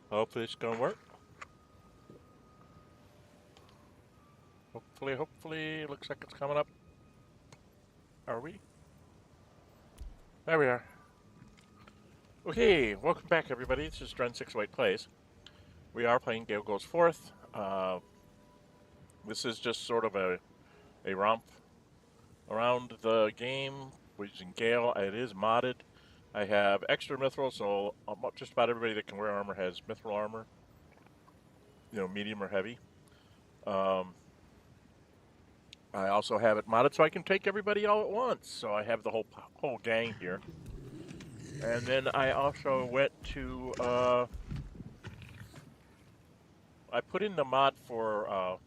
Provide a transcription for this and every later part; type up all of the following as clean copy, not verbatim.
Hopefully it's gonna work. Hopefully, looks like it's coming up. Are we? There we are. Okay, welcome back everybody. This is Dren608 Plays. We are playing Gale Goes Forth. This is just sort of a romp around the game. We're using Gale. It is modded. I have extra Mithral, so just about everybody that can wear armor has Mithral armor. You know, medium or heavy. I also have it modded so I can take everybody all at once. So I have the whole gang here. And then I also went to I put in the mod for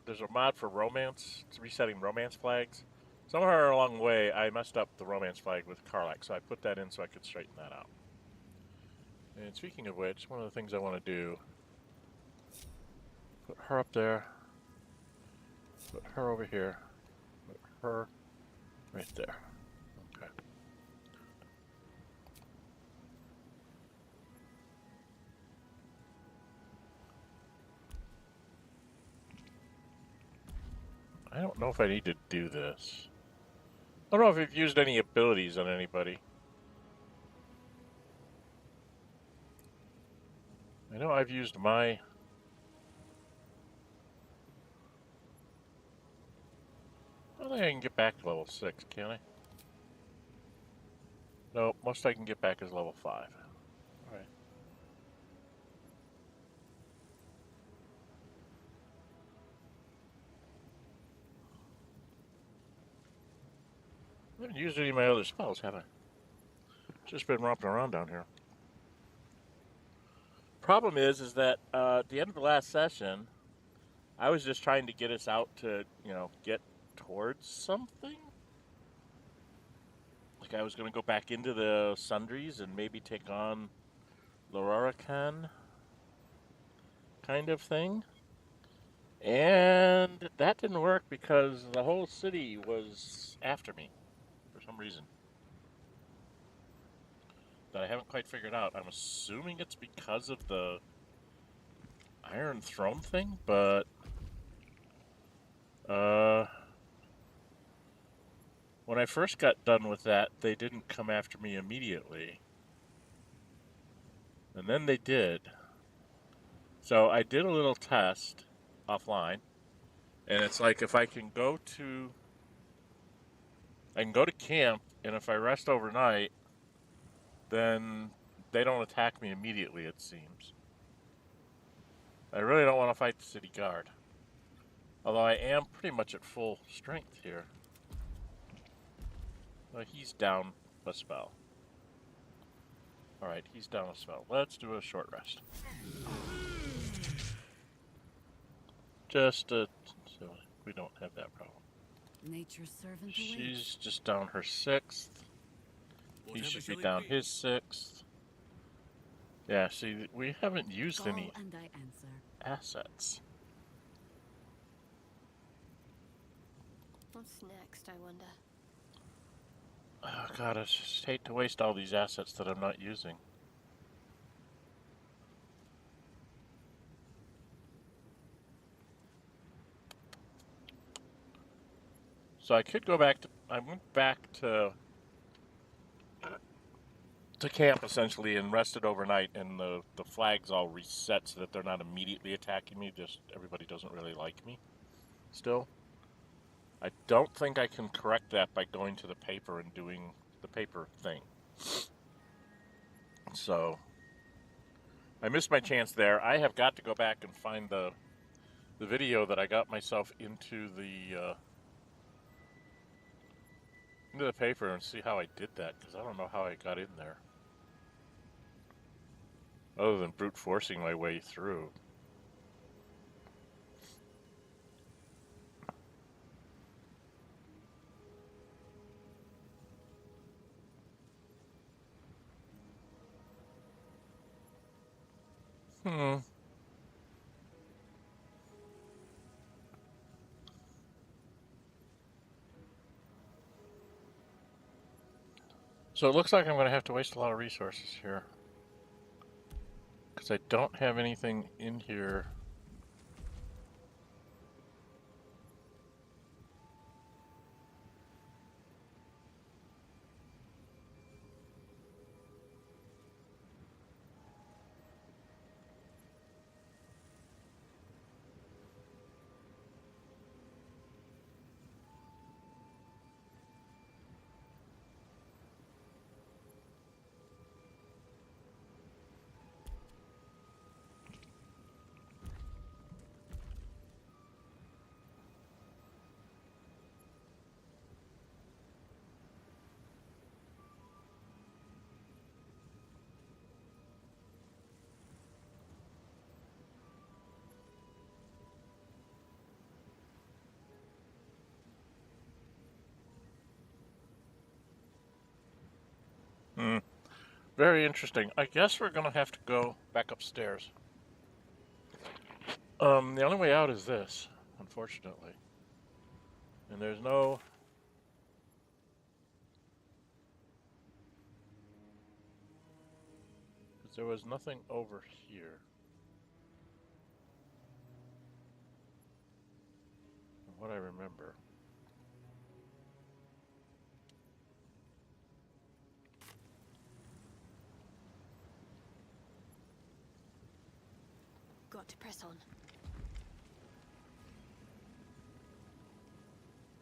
there's a mod for romance. It's resetting romance flags. Somewhere along the way, I messed up the romance flag with Karlach, so I put that in so I could straighten that out. And speaking of which, one of the things I want to do, put her up there, put her over here, put her right there. Okay. I don't know if I need to do this. I don't know if you've used any abilities on anybody. I know I've used my... I don't think I can get back to level 6, can I? No, most I can get back is level 5. Alright. I haven't used any of my other spells, have I? Just been romping around down here. Problem is that at the end of the last session, I was just trying to get us out to, get towards something. Like I was going to go back into the Sundries and maybe take on Larian kind of thing. And that didn't work because the whole city was after me for some reason that I haven't quite figured out. I'm assuming it's because of the Iron Throne thing, but when I first got done with that, they didn't come after me immediately. And then they did. So I did a little test offline, and it's like if I can go to camp, and if I rest overnight, then they don't attack me immediately, it seems. I really don't want to fight the city guard. Although I am pretty much at full strength here. Well, he's down a spell. Alright, he's down a spell. Let's do a short rest. Just so we don't have that problem. Nature's servant She's just down her 6th. He should be down his 6th. Yeah, see, we haven't used any assets. What's next, I wonder? Oh god, I just hate to waste all these assets that I'm not using. So I could go back to... I went back to camp, essentially, and rested overnight, and the flags all reset so that they're not immediately attacking me, just everybody doesn't really like me still. I don't think I can correct that by going to the paper and doing the paper thing. So, I missed my chance there. I have got to go back and find the video that I got myself into the paper and see how I did that, because I don't know how I got in there. Other than brute forcing my way through. So it looks like I'm going to have to waste a lot of resources here. Because I don't have anything in here. Hmm. Very interesting. I guess we're gonna have to go back upstairs. The only way out is this, unfortunately. And there's no... Because there was nothing over here. From what I remember. Got to press on.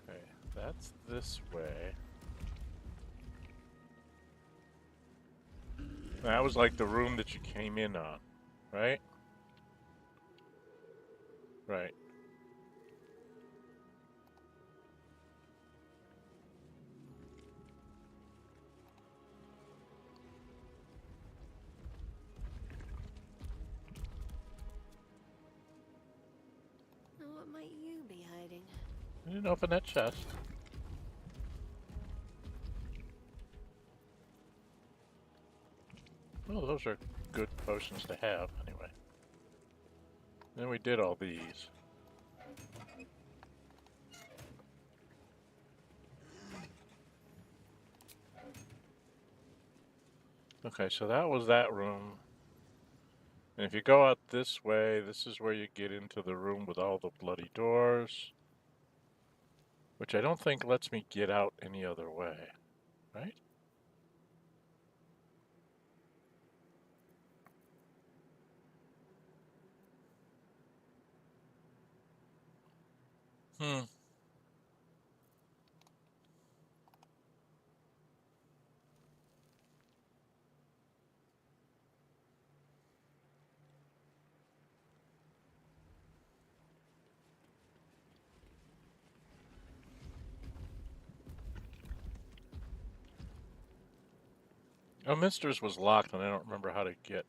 Okay, that's this way. That was like the room that you came in on, right? Right. Now what might you be hiding? I didn't open that chest. Well, those are good potions to have, anyway. Then we did all these. Okay, so that was that room. And if you go out this way, this is where you get into the room with all the bloody doors. Which I don't think lets me get out any other way, right? Hmm. Oh, Mister's was locked, and I don't remember how to get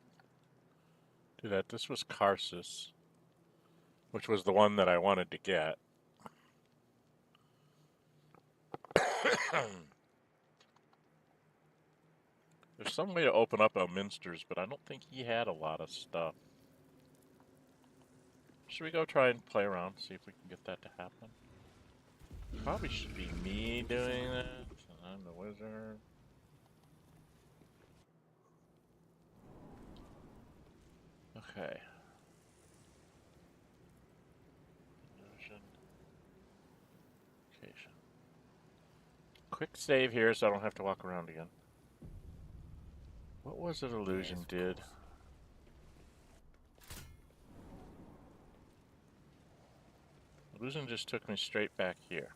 to that. This was Karsus, which was the one that I wanted to get. There's some way to open up Elminster's, but I don't think he had a lot of stuff. Should we go try and play around, see if we can get that to happen? Probably should be me doing that. I'm the wizard. Okay. Illusion. Location. Quick save here so I don't have to walk around again. What was it Illusion did? Illusion just took me straight back here.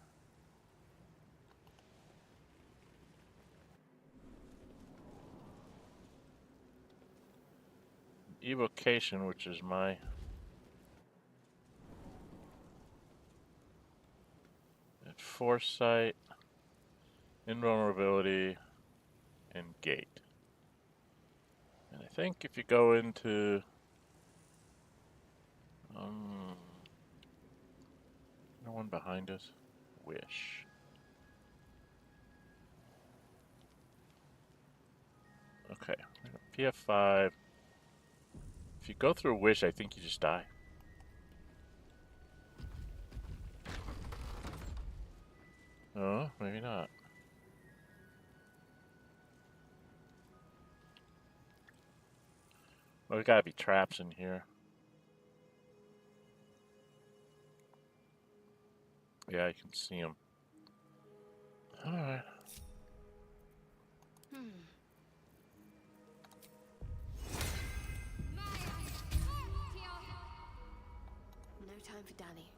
Evocation, which is my... Foresight, Invulnerability, and Gate. And I think if you go into... no one behind us? Wish. Okay, PF5. If you go through Wish, I think you just die. Oh, maybe not. Oh, there gotta be traps in here. Yeah, I can see them. Alright. No time for Danny.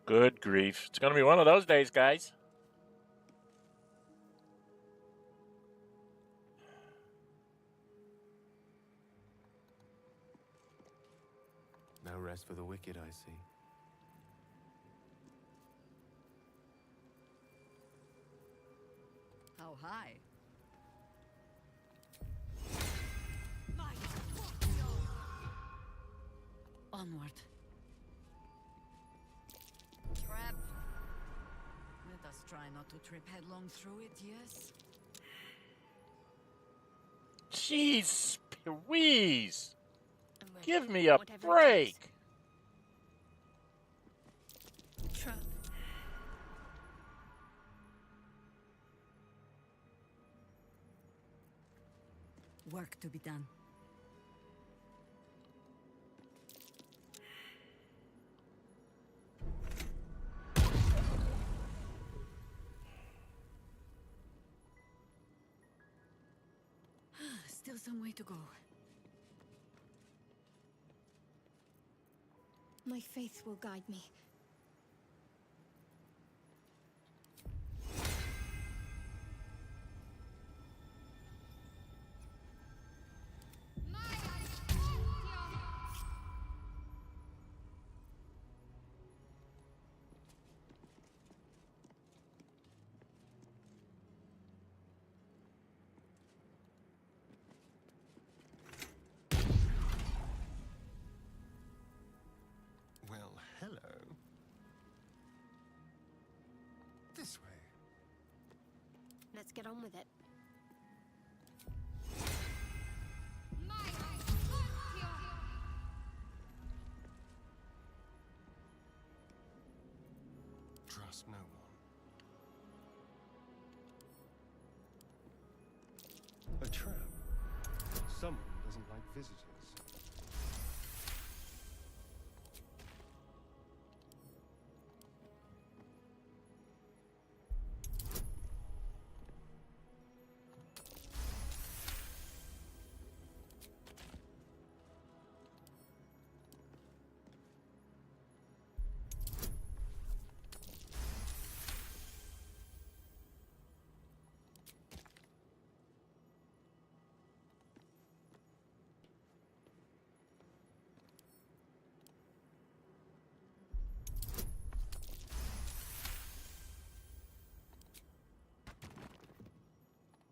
Good grief. It's gonna be one of those days, guys. No rest for the wicked, I see. How high? Onward. Trap. Let us try not to trip headlong through it, yes? Jeez, Louise! I'm ready. Give me a Whatever it break! takes. Trap. Work to be done. Still some way to go. My faith will guide me. Well, hello. This way. Let's get on with it. Trust no one. A trap. Someone doesn't like visitors.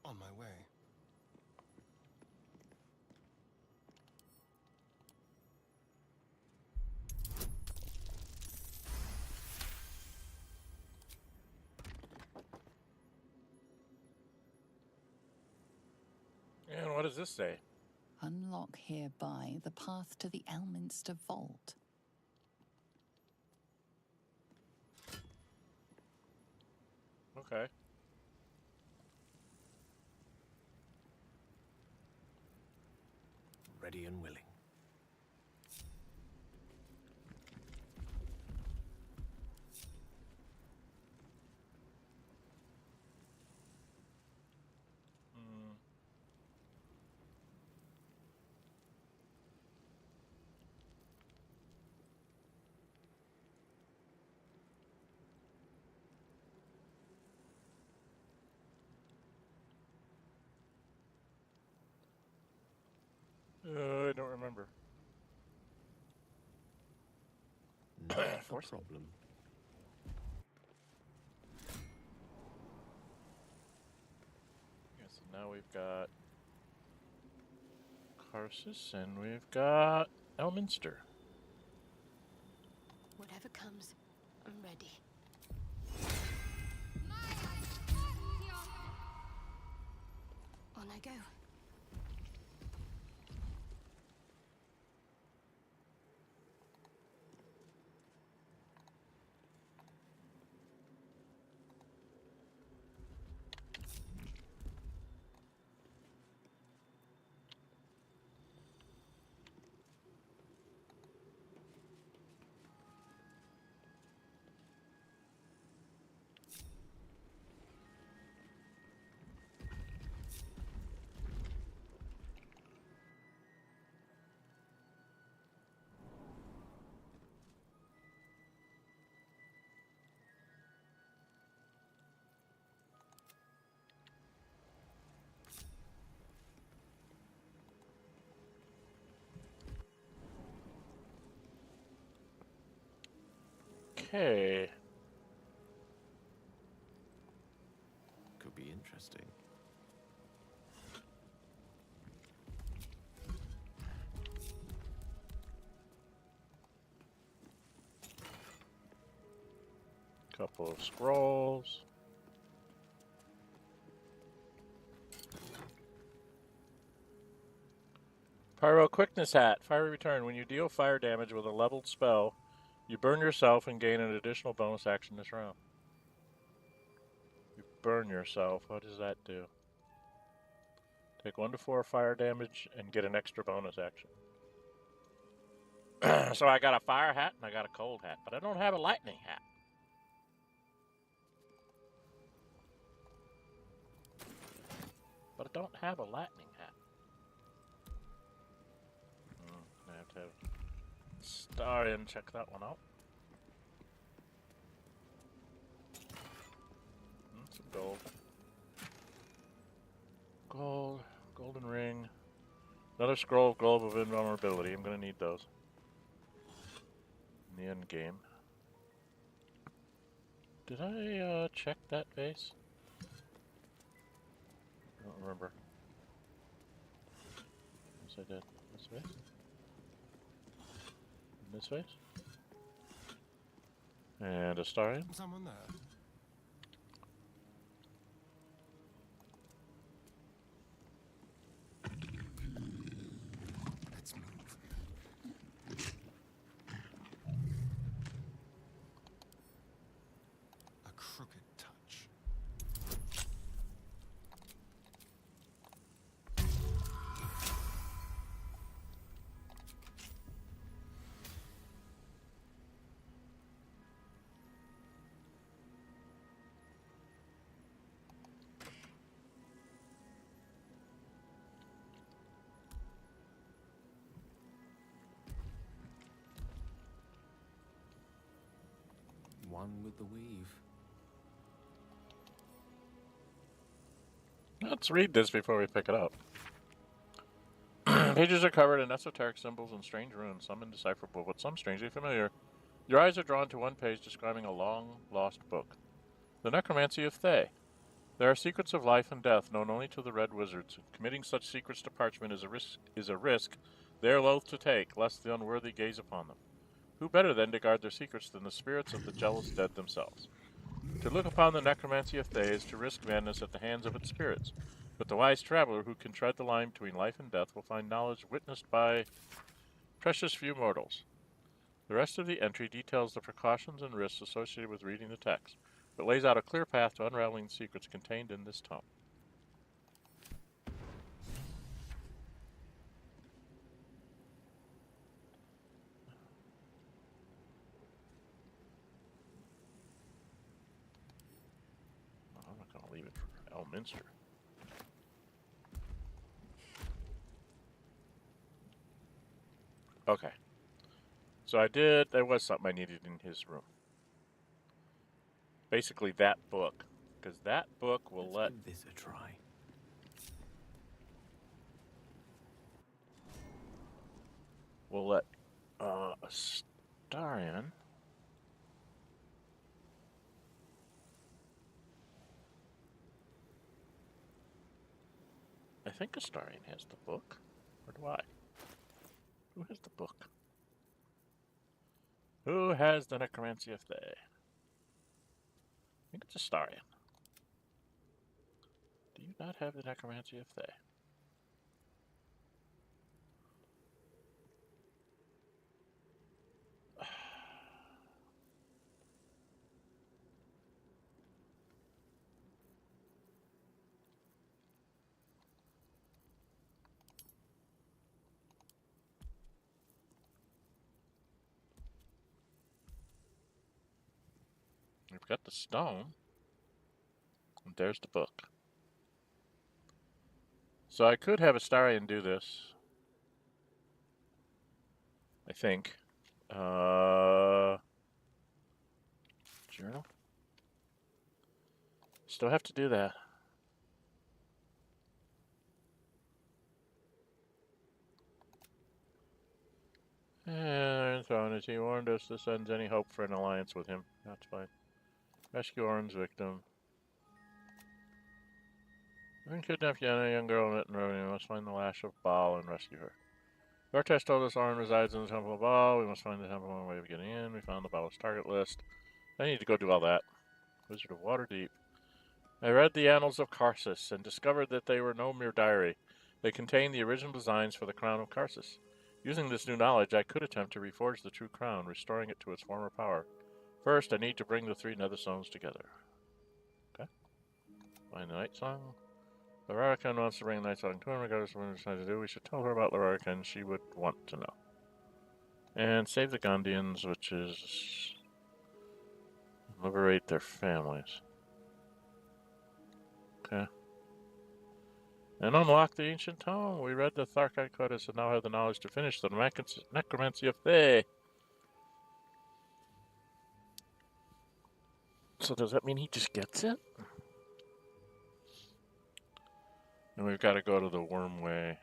On my way. And what does this say? Unlock hereby the path to the Elminster Vault. Okay. Ready and willing. I don't remember. Not a Force it. problem. Yeah, so now we've got Karsus and we've got Elminster. Whatever comes, I'm ready. On I go. Okay. Could be interesting. Couple of scrolls. Pyro Quickness Hat. Fiery Return. When you deal fire damage with a leveled spell, you burn yourself and gain an additional bonus action this round. You burn yourself. What does that do? Take 1 to 4 fire damage and get an extra bonus action. So I got a fire hat and I got a cold hat, but I don't have a lightning hat. But I don't have a lightning hat. I have to have Larian check that one out. Some gold. Gold. Golden ring. Another scroll of Globe of Invulnerability. I'm going to need those in the end game. Did I check that base? I don't remember. Yes, I did. This face? This face? And a Starian? Someone there. Let's move. A crooked touch. One with the weave. Let's read this before we pick it up. Pages are covered in esoteric symbols and strange runes, some indecipherable, but some strangely familiar. Your eyes are drawn to one page describing a long-lost book. The Necromancy of Thay. There are secrets of life and death known only to the Red Wizards. Committing such secrets to parchment is a risk they are loath to take, lest the unworthy gaze upon them. Who better then to guard their secrets than the spirits of the jealous dead themselves? To look upon the Necromancy of Thay is to risk madness at the hands of its spirits, but the wise traveler who can tread the line between life and death will find knowledge witnessed by precious few mortals. The rest of the entry details the precautions and risks associated with reading the text, but lays out a clear path to unraveling the secrets contained in this tome. I'm not going to leave it for Elminster. Okay. So there was something I needed in his room. Basically that book. Because that book will Let's give this a try. let Astarion I think Astarion has the book. Or do I? Who has the book? Who has the Necromancy of Thay? I think it's Astarion. Do you not have the Necromancy of Thay? We've got the stone. And there's the book. So I could have Astarion do this. I think. Journal? Still have to do that. throne as he warned us this ends any hope for an alliance with him. That's fine. Rescue Orin's victim. When kidnapped Yana, a young girl in Mithral. We must find the lash of Baal and rescue her. Vortex told us Orin resides in the Temple of Baal. We must find the temple on the way of getting in. We found the Baal's target list. I need to go do all that. Wizard of Waterdeep. I read the Annals of Karsus and discovered that they were no mere diary. They contained the original designs for the crown of Karsus. Using this new knowledge, I could attempt to reforge the true crown, restoring it to its former power. First, I need to bring the 3 nether stones together. Okay. Find the Night Song. Larian wants to bring the Night Song to him, regardless of what we decide to do. We should tell her about Larian. She would want to know. And save the Gondians, which is liberate their families. Okay. And unlock the ancient tome. We read the Tharkite Codex and now have the knowledge to finish the necromancy of Thay. So does that mean he just gets it? And we've got to go to the Wormway.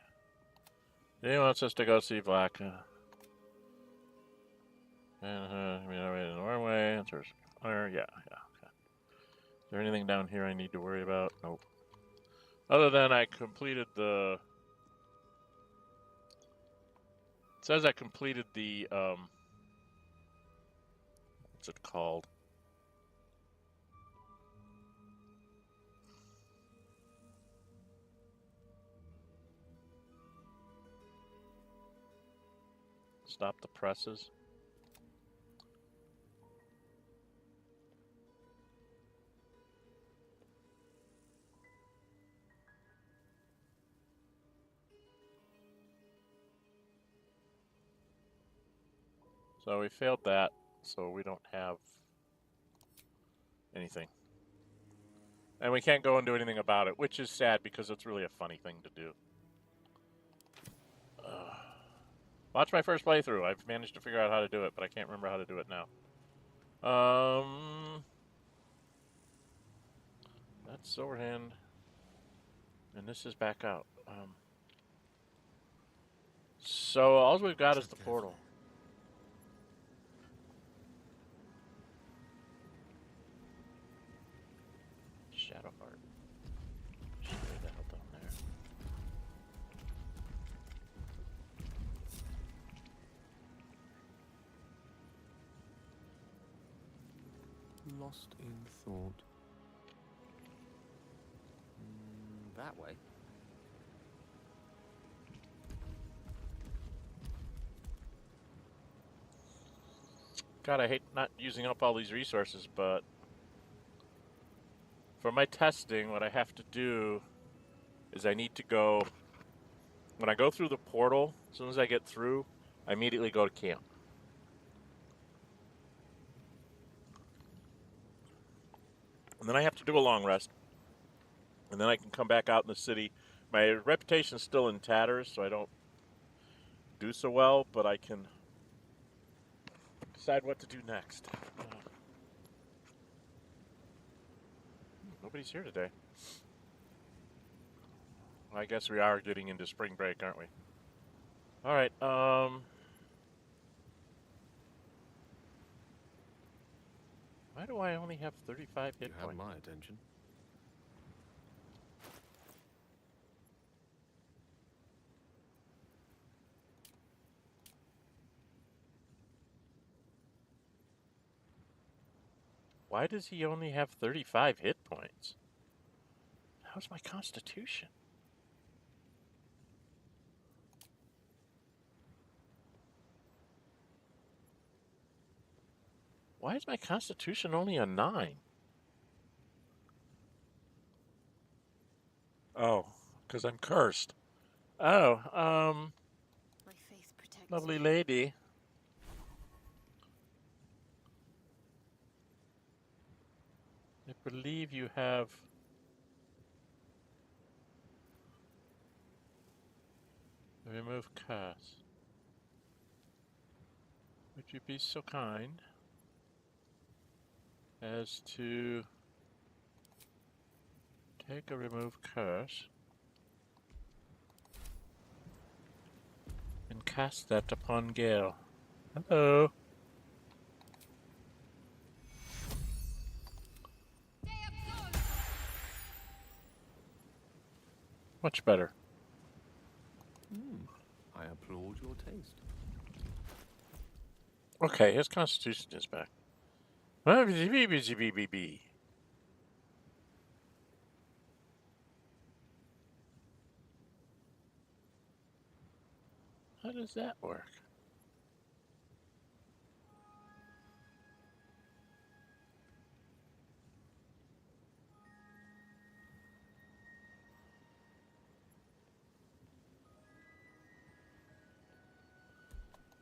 He wants us to go see Black. I mean, in the Wormway. Answers. Yeah, okay. Is there anything down here I need to worry about? Nope. Other than I completed the... It says I completed the, what's it called? Stop the presses. So we failed that, so we don't have anything. And we can't go and do anything about it, which is sad because it's really a funny thing to do. Watch my first playthrough. I've managed to figure out how to do it, but I can't remember how to do it now. That's Silverhand. And this is back out. So all we've got is the portal. Shadowheart. Should be the hell down there. Lost in thought. That way. God, I hate not using up all these resources, but for my testing, what I have to do is I need to go... When I go through the portal, as soon as I get through, I immediately go to camp. And then I have to do a long rest. And then I can come back out in the city. My reputation's still in tatters, so I don't do so well, but I can decide what to do next. Nobody's here today. Well, I guess we are getting into spring break, aren't we? All right. Why do I only have 35 hit You have points? my attention. Why does he only have 35 hit points? How's my constitution? Why is my constitution only a 9? Oh, because I'm cursed. Oh, My faith protects lovely me. lady. I believe you have... Remove curse. Would you be so kind as to take a remove curse and cast that upon Gale? Hello. Much better. I applaud your taste. Okay, his constitution is back. How does that work?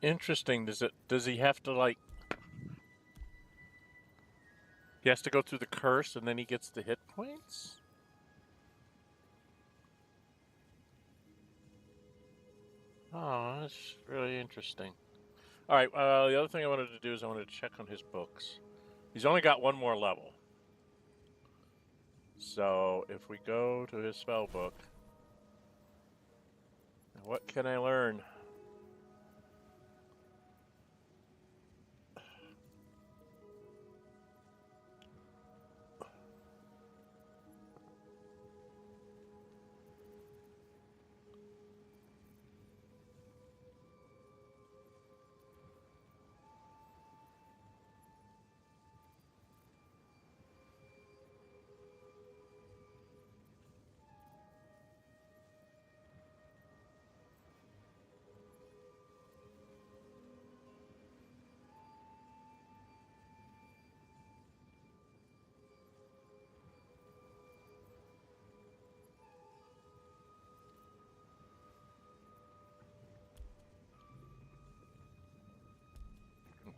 Interesting. Does he have to like he has to go through the curse and then he gets the hit points? Oh, that's really interesting. All right, the other thing I wanted to do is I wanted to check on his books. He's only got one more level. So if we go to his spell book, what can I learn?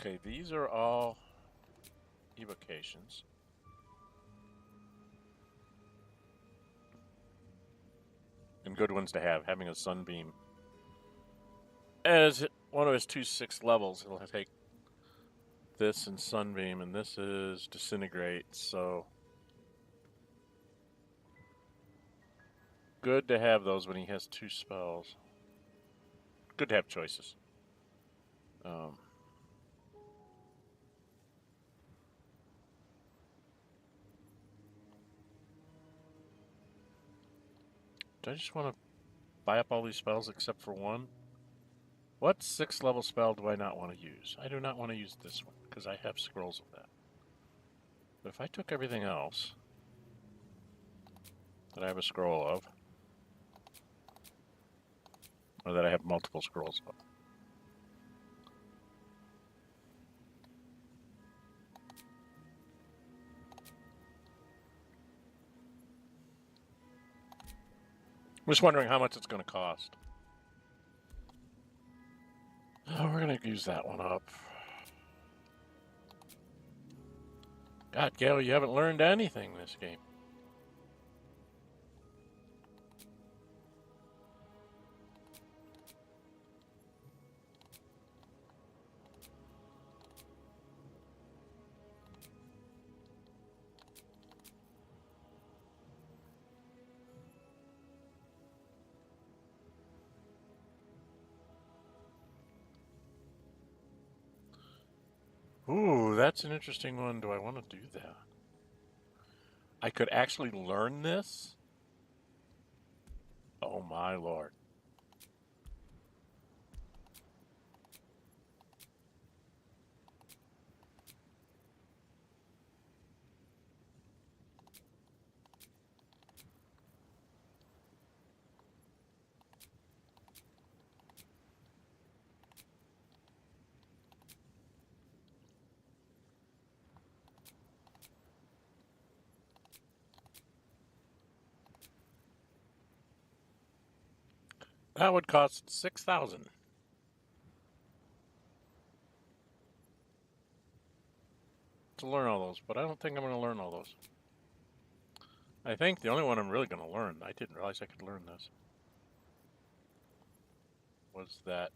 Okay, these are all evocations. And good ones to have, having a sunbeam. As one of his 2/6 levels, he'll take this and sunbeam, and this is disintegrate, so good to have those when he has 2 spells. Good to have choices. Do I just want to buy up all these spells except for one? What 6th level spell do I not want to use? I do not want to use this one, because I have scrolls of that. But if I took everything else that I have a scroll of, or that I have multiple scrolls of, I'm just wondering how much it's going to cost. Oh, we're going to use that one up. God, Gale, you haven't learned anything this game. Ooh, that's an interesting one. Do I want to do that? I could actually learn this? Oh my lord. That would cost 6,000. To learn all those, but I don't think I'm going to learn all those. I think the only one I'm really going to learn, I didn't realize I could learn this, was that,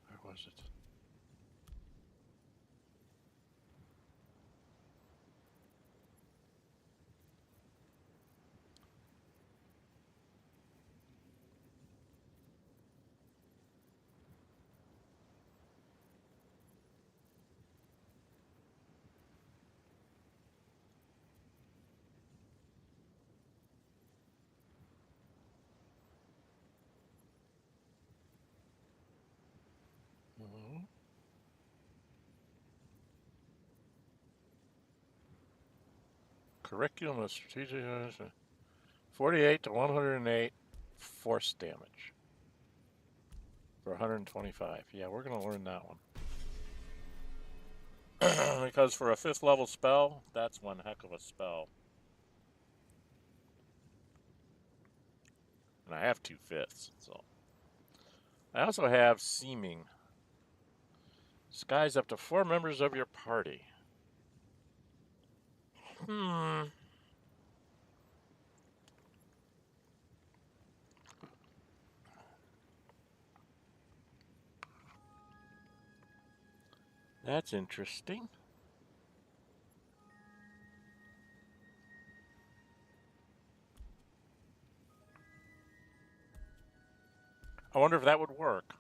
where was it? Curriculum of strategic 48 to 108 force damage for 125. Yeah, we're gonna learn that one. Because for a 5th level spell, that's one heck of a spell. And I have 2 5ths, so. I also have Seeming. Disguise up to 4 members of your party. That's interesting. I wonder if that would work.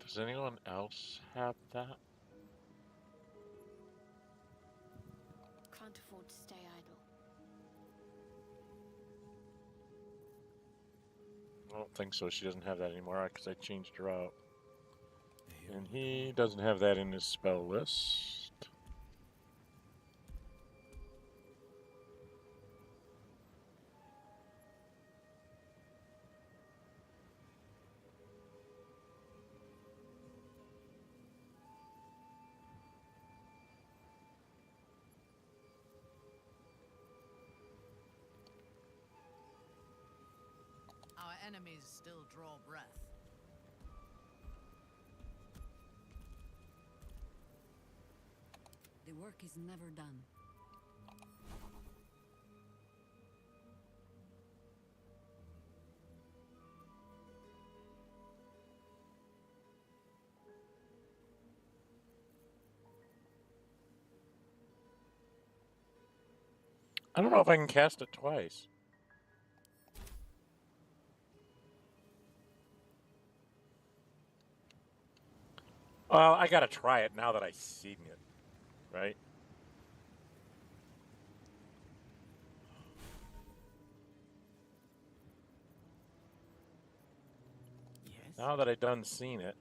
Does anyone else have that? Can't afford to stay idle. I don't think so. She doesn't have that anymore because I changed her out. And he doesn't have that in his spell list. Our enemies still draw breath. The work is never done. I don't know if I can cast it twice. Well, I gotta try it now that I've seen it, right? Yes. Now that I've done seen it.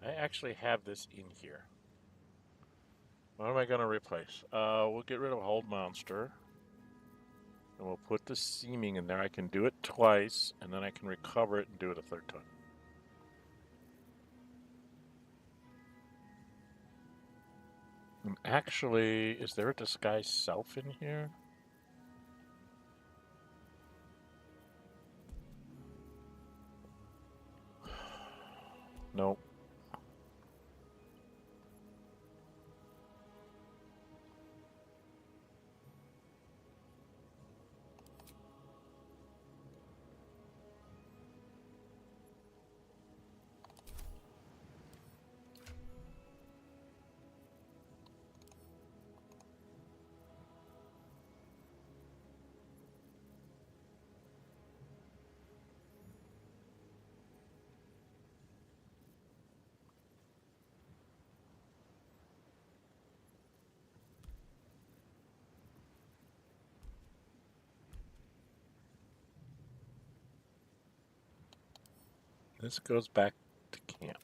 I actually have this in here. What am I going to replace? We'll get rid of Hold Monster. And we'll put the Seeming in there. I can do it twice, and then I can recover it and do it a 3rd time. And actually, is there a Disguise Self in here? Nope. This goes back to camp,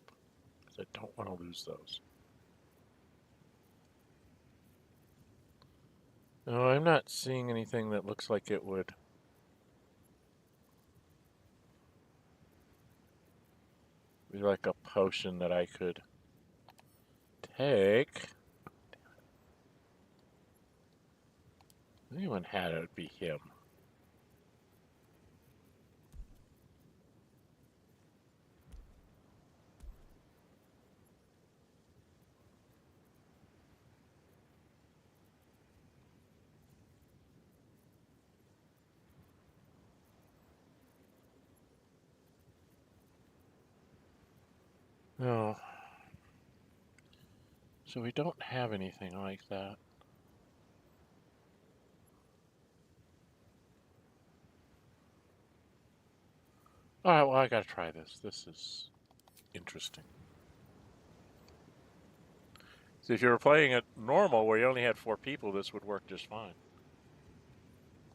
because I don't want to lose those. No, I'm not seeing anything that looks like it would be like a potion that I could take. If anyone had it, it would be him. No. So we don't have anything like that. Alright, well I gotta try this. This is interesting. See, if you were playing it normal where you only had 4 people, this would work just fine.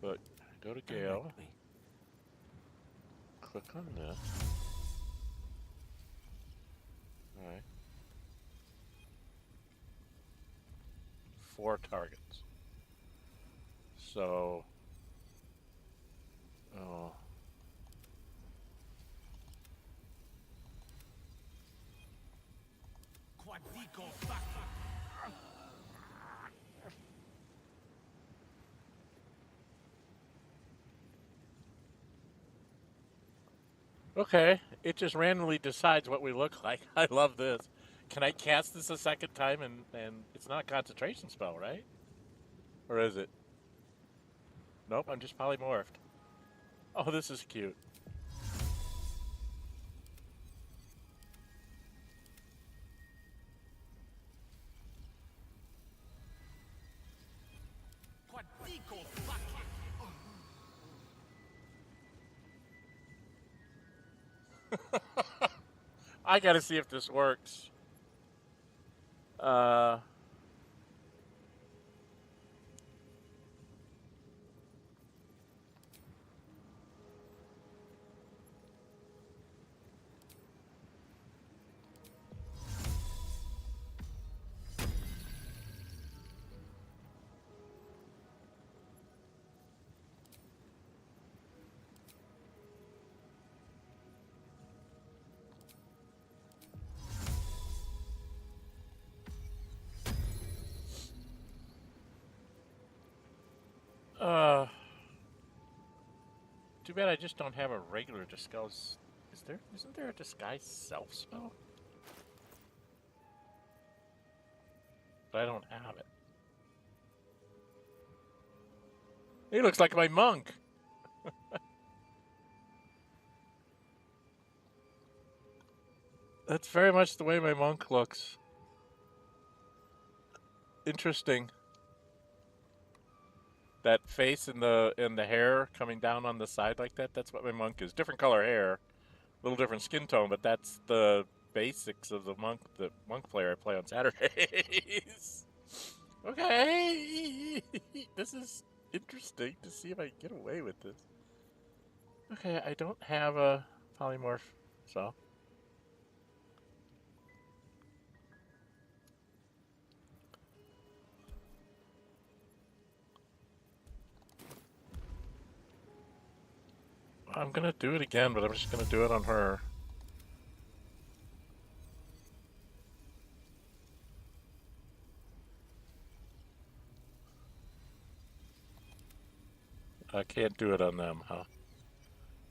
But go to Gale. Click on this. Alright. 4 targets. So, oh. Okay, it just randomly decides what we look like. I love this. Can I cast this a second time and it's not a concentration spell, right? Or is it? Nope, I'm just polymorphed. Oh, this is cute. I gotta see if this works. Too bad I just don't have a regular disguise. Isn't there a disguise self spell? But I don't have it. He looks like my monk. That's very much the way my monk looks. Interesting. That face and the hair coming down on the side like that, that's what my monk is. Different color hair, a little different skin tone, but that's the basics of the monk player I play on Saturdays. Okay. This is interesting to see if I can get away with this. Okay, I don't have a polymorph, so. I'm gonna do it again, but I'm just gonna do it on her. I can't do it on them, huh?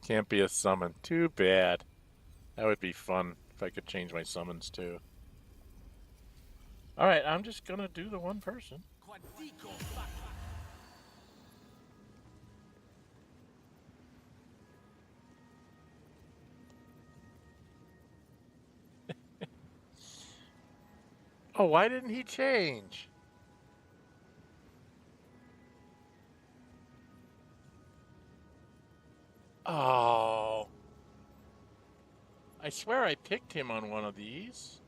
Can't be a summon. Too bad. That would be fun if I could change my summons too. Alright, I'm just gonna do the one person. Oh, why didn't he change? Oh. I swear I picked him on one of these.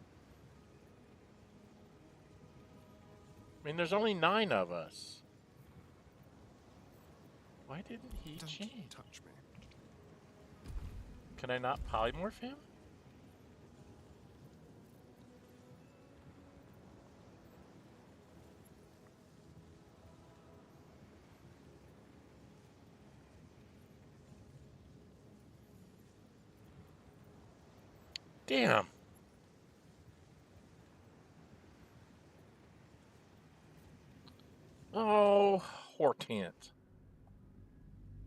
I mean, there's only 9 of us. Why didn't he change? Don't touch me. Can I not polymorph him? Damn. Oh, Hortant.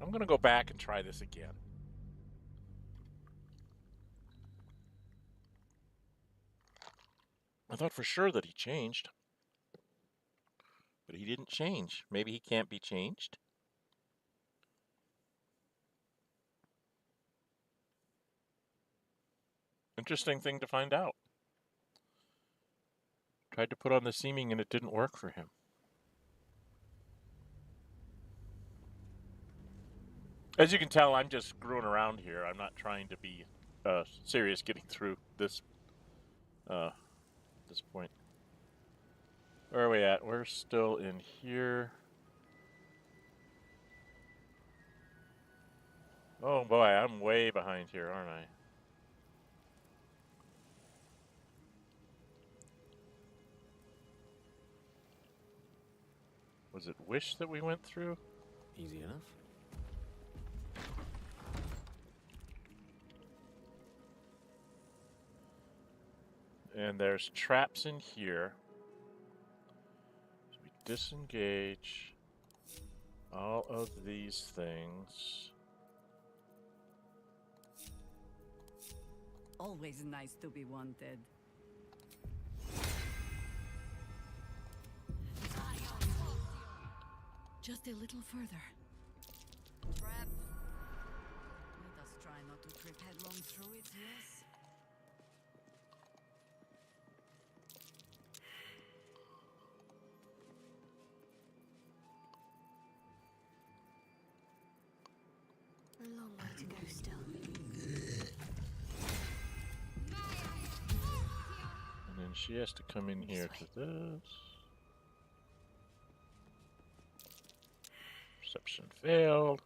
I'm gonna go back and try this again. I thought for sure that he changed. But he didn't change. Maybe he can't be changed? Interesting thing to find out. Tried to put on the seeming and it didn't work for him. As you can tell, I'm just screwing around here. I'm not trying to be serious getting through this this point. Where are we at? We're still in here. Oh boy, I'm way behind here, aren't I? Was it Wish that we went through? Easy enough. And there's traps in here. So we disengage all of these things. Always nice to be wanted. Just a little further. Trap. Let us try not to trip headlong through it, yes? A long way to go still. And then she has to come in here to this. Perception failed.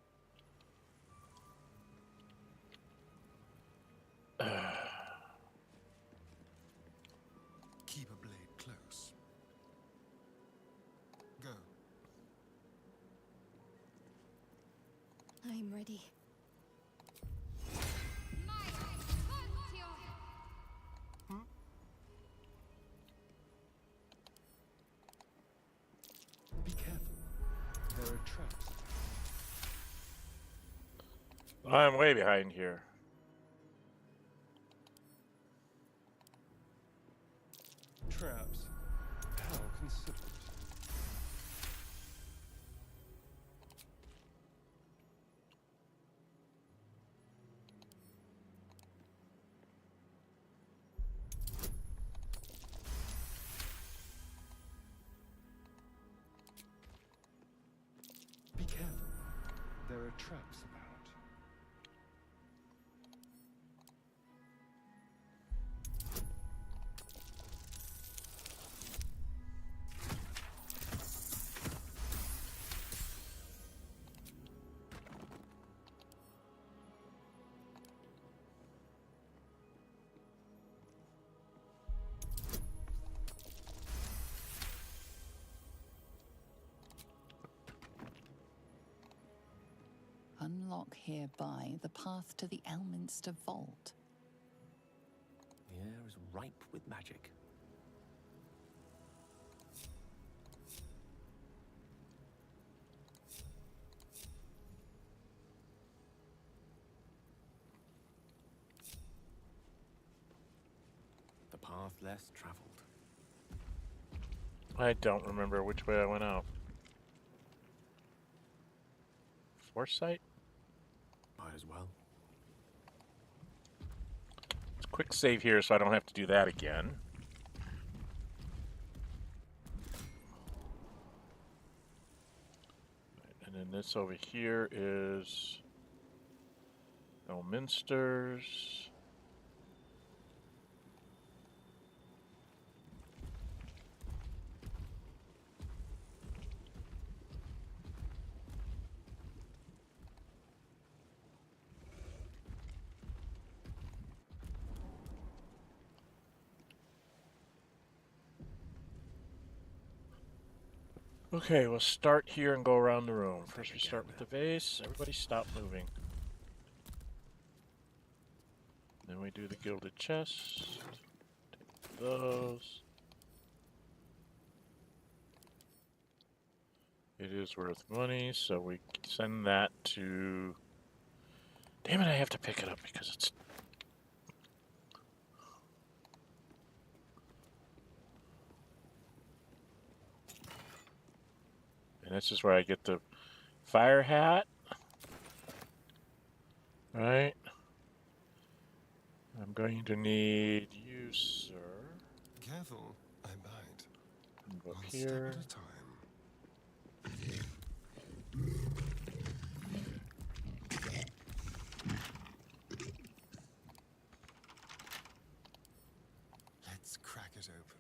Keep a blade close. Go. I'm ready. Be careful. There are traps. I'm way behind here. Traps. How considerate. Be careful. There are traps about. Unlock hereby the path to the Elminster Vault. The air is ripe with magic. The path less traveled. I don't remember which way I went out. Foresight? Might as well. Let's quick save here so I don't have to do that again. And then this over here is Elminster's. Okay, we'll start here and go around the room. First we start with the vase. Everybody stop moving. Then we do the gilded chest. Take those. It is worth money, so we send that to... Damn it, I have to pick it up because it's... And this is where I get the fire hat. Right? I'm going to need you, sir. Careful, I bite. Move up One here. step at a time. Let's crack it open.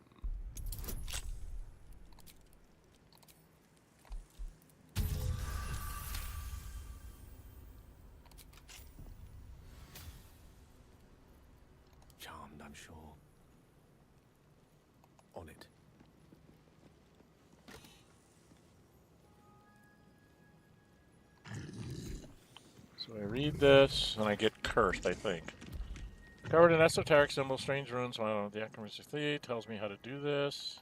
Charmed, I'm sure. On it. So I read this, and I get cursed, I think. Covered in esoteric symbols, strange runes. Well, the accuracy tells me how to do this.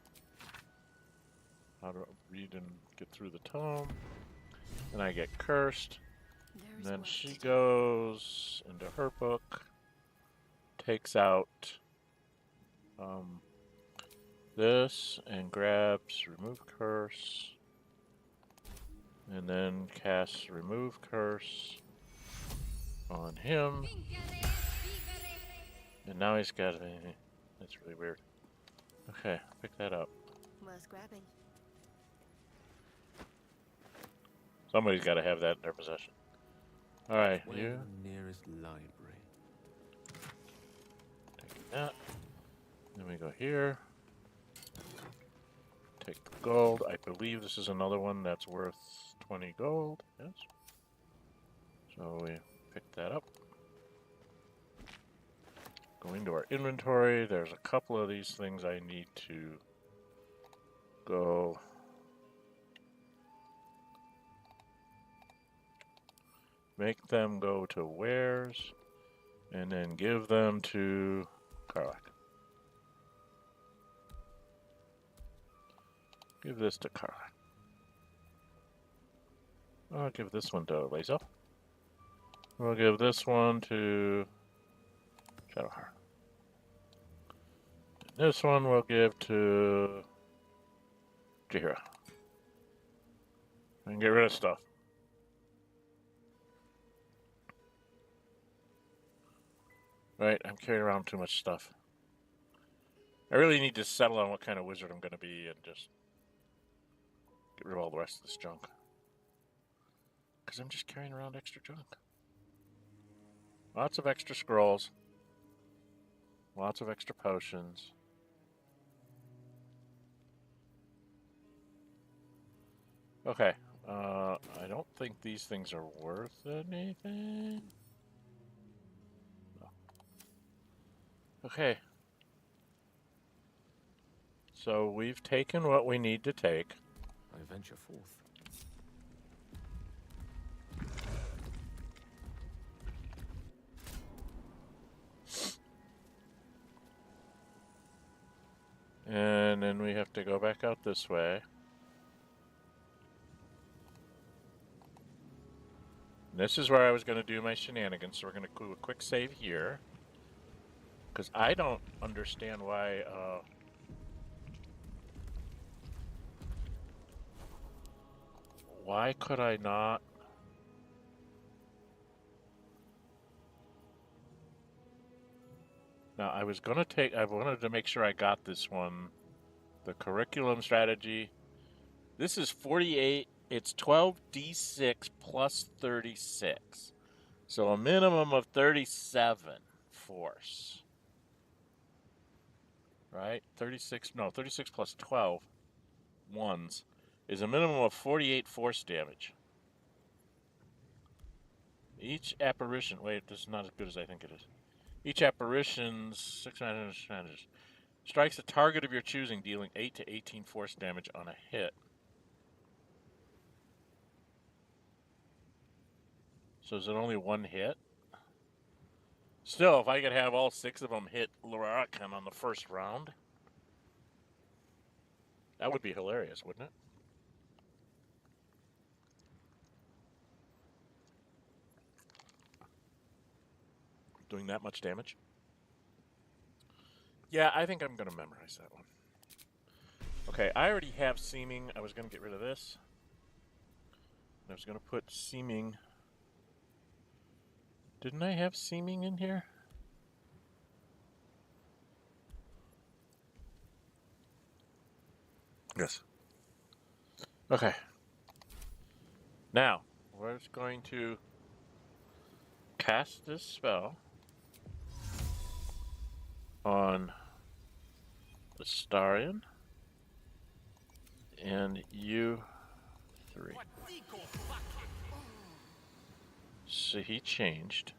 How to read and get through the tome. And I get cursed. And then she goes into her book, takes out this, and grabs remove curse. And then casts remove curse on him. And now he's got a... That's really weird. Okay, pick that up. Worth grabbing. Somebody's got to have that in their possession. Alright, Where's you the nearest library? take that. Then we go here. Take the gold. I believe this is another one that's worth 20 gold. Yes. So we pick that up. Go into our inventory. There's a couple of these things I need to go make them go to wares and then give them to Karlach. Give this to Karlach. I'll give this one to Lazo. We'll give this one to Shadowheart. This one we'll give to Jahira. And get rid of stuff. Right, I'm carrying around too much stuff. I really need to settle on what kind of wizard I'm going to be and just get rid of all the rest of this junk. Because I'm just carrying around extra junk. Lots of extra scrolls. Lots of extra potions. Okay. I don't think these things are worth anything. No. Okay. So we've taken what we need to take. I venture forth. And then we have to go back out this way. And this is where I was going to do my shenanigans, so we're going to do a quick save here. Because I don't understand why... why could I not... Now, I was going to take... I wanted to make sure I got this one. The curriculum strategy. This is 48... It's 12d6 plus 36. So a minimum of 37 force. Right? 36 plus 12 ones is a minimum of 48 force damage. Each apparition... Wait, this is not as good as I think it is. Each apparition's 600 strikes a target of your choosing, dealing 8 to 18 force damage on a hit. So is it only one hit? Still, if I could have all 6 of them hit Larian on the first round, that would be hilarious, wouldn't it? Doing that much damage? Yeah, I think I'm going to memorize that one. Okay, I already have Seeming. I was going to get rid of this. I was going to put Seeming... Didn't I have Seeming in here? Yes. Okay. Now, we're just going to cast this spell on the Starian and you 3. So he changed.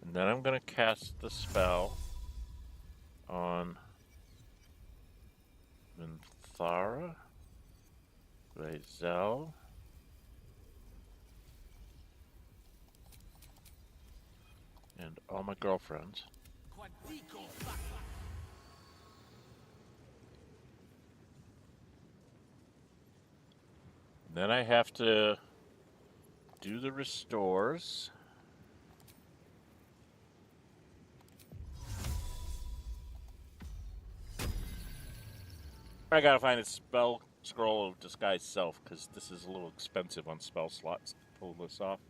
And then I'm going to cast the spell on Minthara, Razel, and all my girlfriends. And then I have to do the restores. I gotta find a spell scroll of disguise self because this is a little expensive on spell slots to pull this off.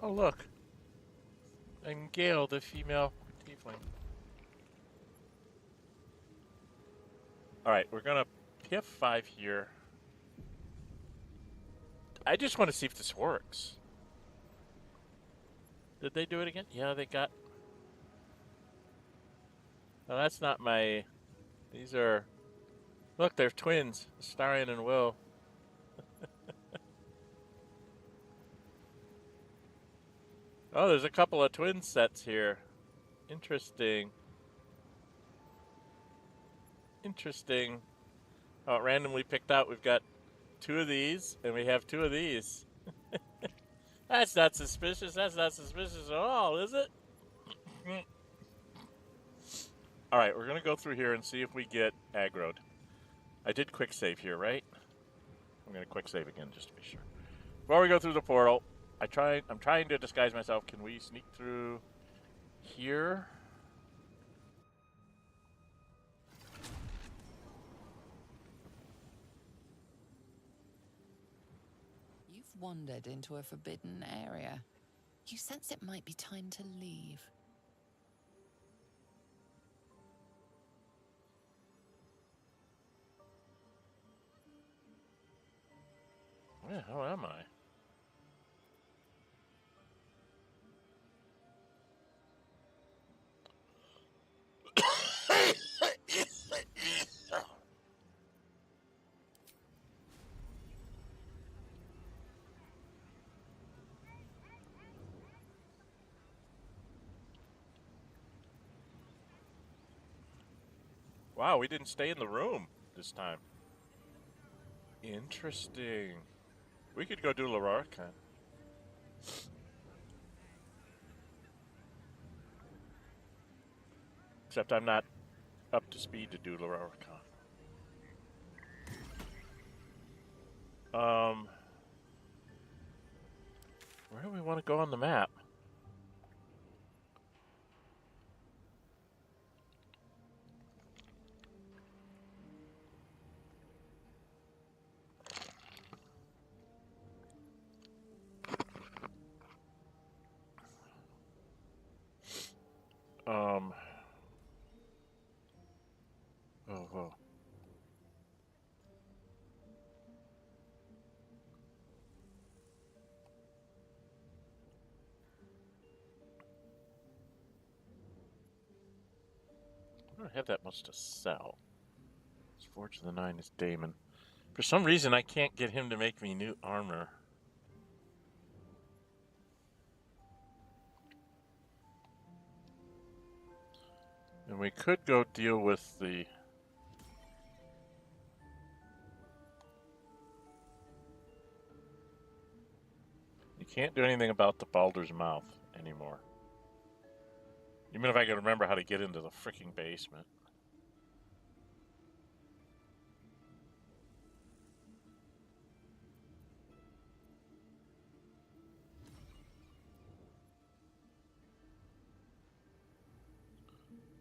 Oh look, and Gale, the female tiefling. All right, we're gonna piff 5 here. I just want to see if this works. Did they do it again? Yeah, they got. No, that's not my. These are. Look, they're twins, Starian and Will. Oh, there's a couple of twin sets here. Interesting. Interesting. Oh, it randomly picked out. We've got 2 of these, and we have 2 of these. That's not suspicious. That's not suspicious at all, is it? All right, we're gonna go through here and see if we get aggroed. I did quick save here, right? I'm gonna quick save again just to be sure. Before we go through the portal, I'm trying to disguise myself. Can we sneak through here? You've wandered into a forbidden area. You sense it might be time to leave. Where the hell am I? Wow, we didn't stay in the room this time. Interesting. We could go do Larian. Except I'm not up to speed to do Larian. Where do we want to go on the map? Oh. I don't have that much to sell. It's Forge of the Nine is Damon. For some reason, I can't get him to make me new armor. And we could go deal with the... You can't do anything about the Baldur's Mouth anymore. Even if I could remember how to get into the freaking basement.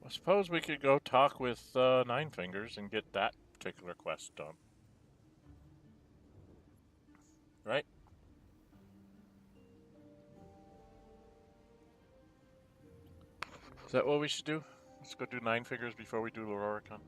I suppose we could go talk with Nine Fingers and get that particular quest done. Right? Is that what we should do? Let's go do Nine Fingers before we do Lororicon.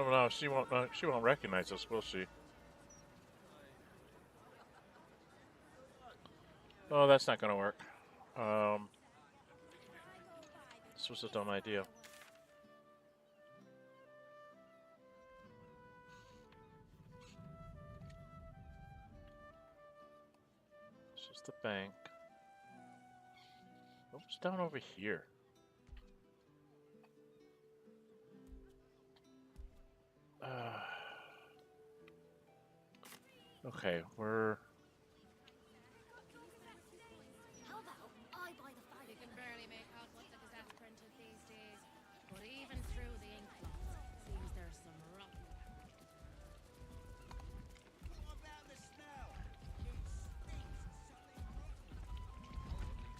No, she won't. She won't recognize us, will she? Oh, that's not going to work. This was a dumb idea. This is the bank. Oh, it's down over here. Okay, we're... How about I buy the fire? You can barely make out what the Gazette printed these days, but even through the ink blots, seems there's some rotten. What about the smell? It stinks.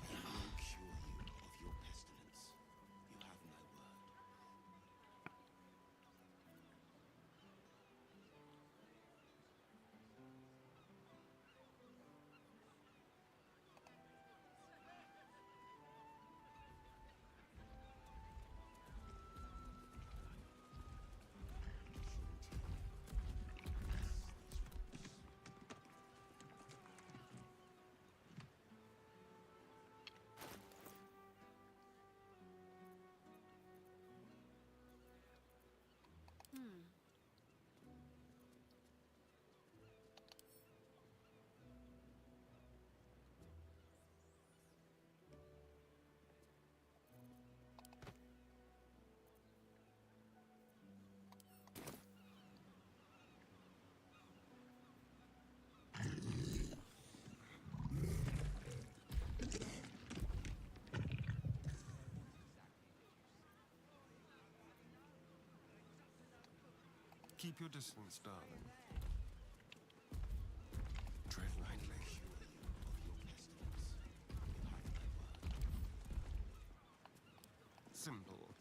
I will cure you of your pestilence. You have my word. Keep your distance, darling. Tread lightly. Simple.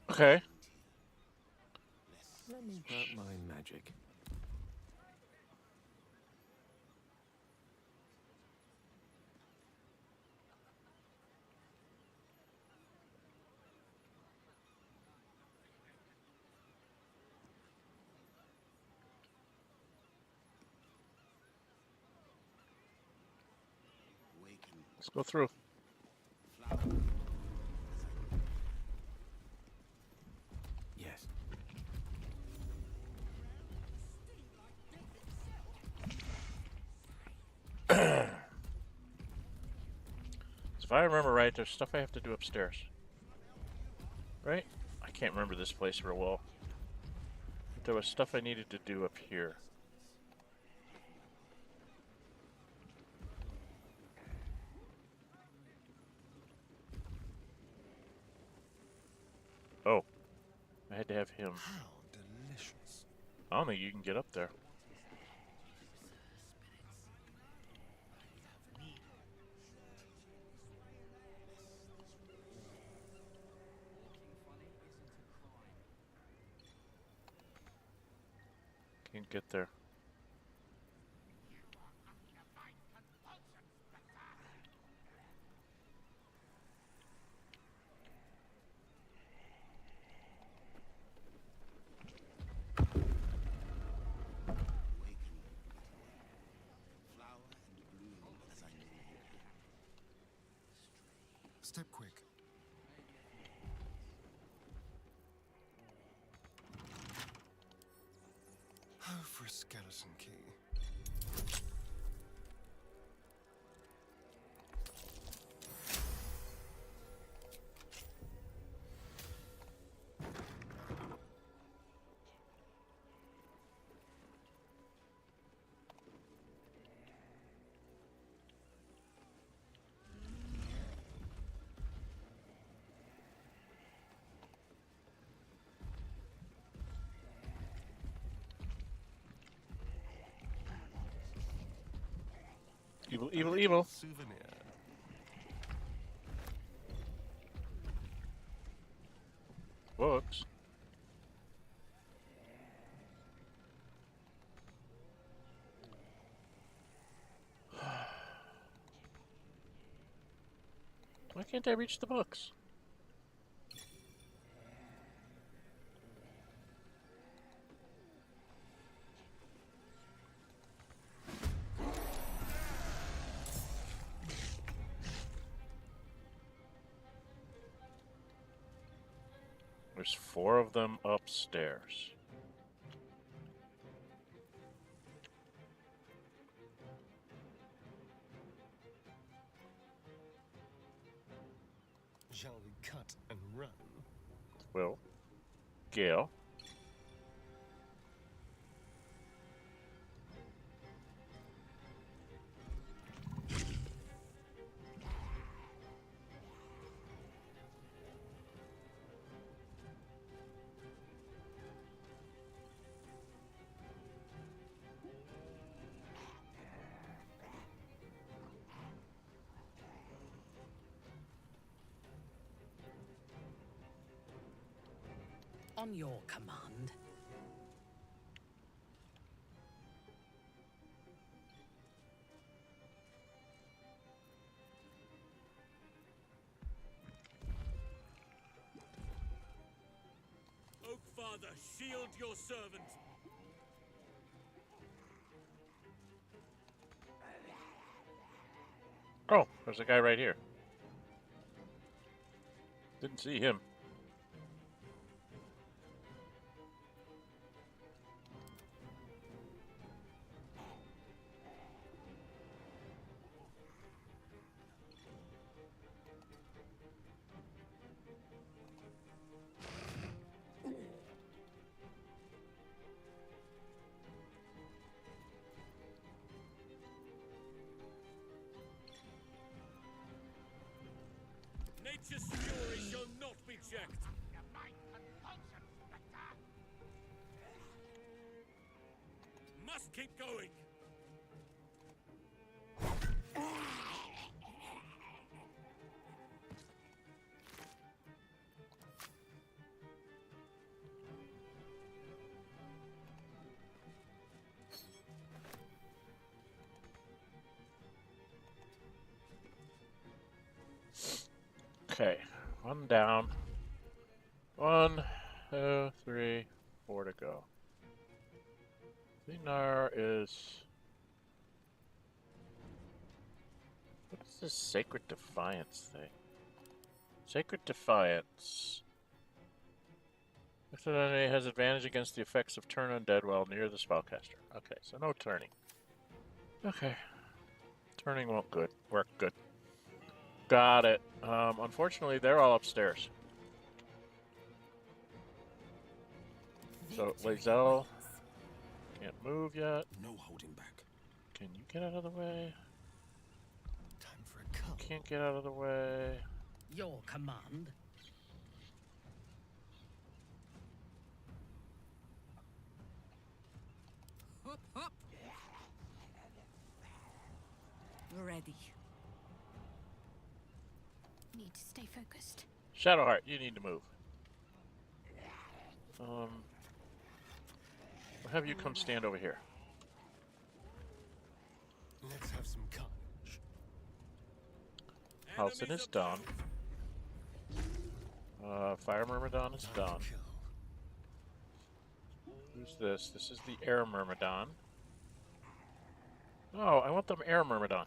Okay. Let me work my magic. Let's go through. Yes. If I remember right, there's stuff I have to do upstairs. Right? I can't remember this place real well. But there was stuff I needed to do up here. Oh. I had to have him. How delicious. I don't think you can get up there. Can't get there. Step quick. Oh, for a skeleton key. Evil, A evil, little evil. Souvenir. Books. Why can't I reach the books? There's 4 of them upstairs. Shall we cut and run? Well, Gale. On your command. Oak Father, shield your servant. Oh, there's a guy right here. Didn't see him. Nature's fury shall not be checked. Must keep going. Okay, 1 down. 1, 2, 3, 4 to go. Zinar is... What is this Sacred Defiance thing? Sacred Defiance. If an enemy has advantage against the effects of turn undead while near the spellcaster. Okay, so no turning. Okay. Turning won't work good. Got it. Unfortunately, they're all upstairs. So, Lae'zel can't move yet. No holding back. Can you get out of the way? Time for a cup. Can't get out of the way. Your command. Hop, hop. Ready. Need to stay focused. Shadowheart, you need to move. I'll have you come stand over here. Let's have some carnage. Halsin is done. Fire Myrmidon is done. Kill. Who's this? This is the Air Myrmidon. Oh, I want the Air Myrmidon.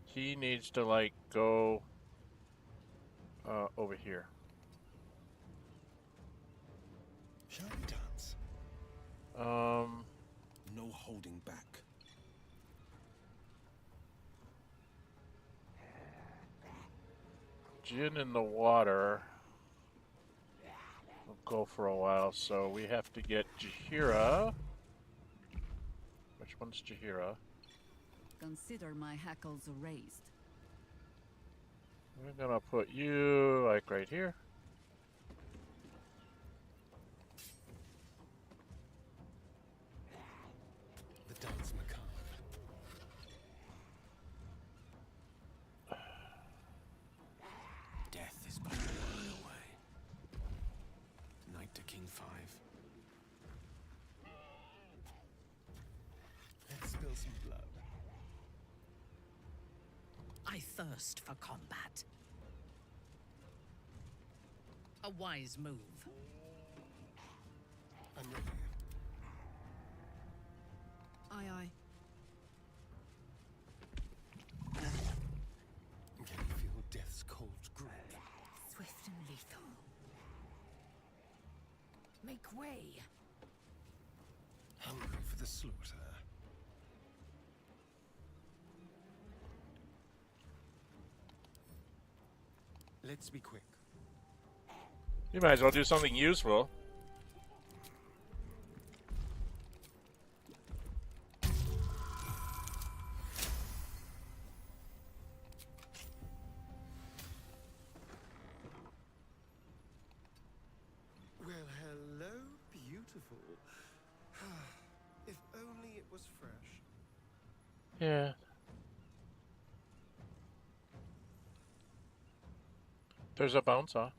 He needs to, like, go over here. Shall we dance? No holding back. Gin in the water will go for a while, so we have to get Jahira. Which one's Jahira? Consider my hackles raised. We're gonna put you like right here. The dance macabre. Death is but a mile away. Knight to King 5. Let's spill some blood. I thirst for combat. A wise move. I'm ready. Aye, aye. Can you feel death's cold grip? Swift and lethal. Make way. Hungry for the slaughter. Let's be quick. You might as well do something useful. Well, hello, beautiful. If only it was fresh. Yeah. There's a bounce off.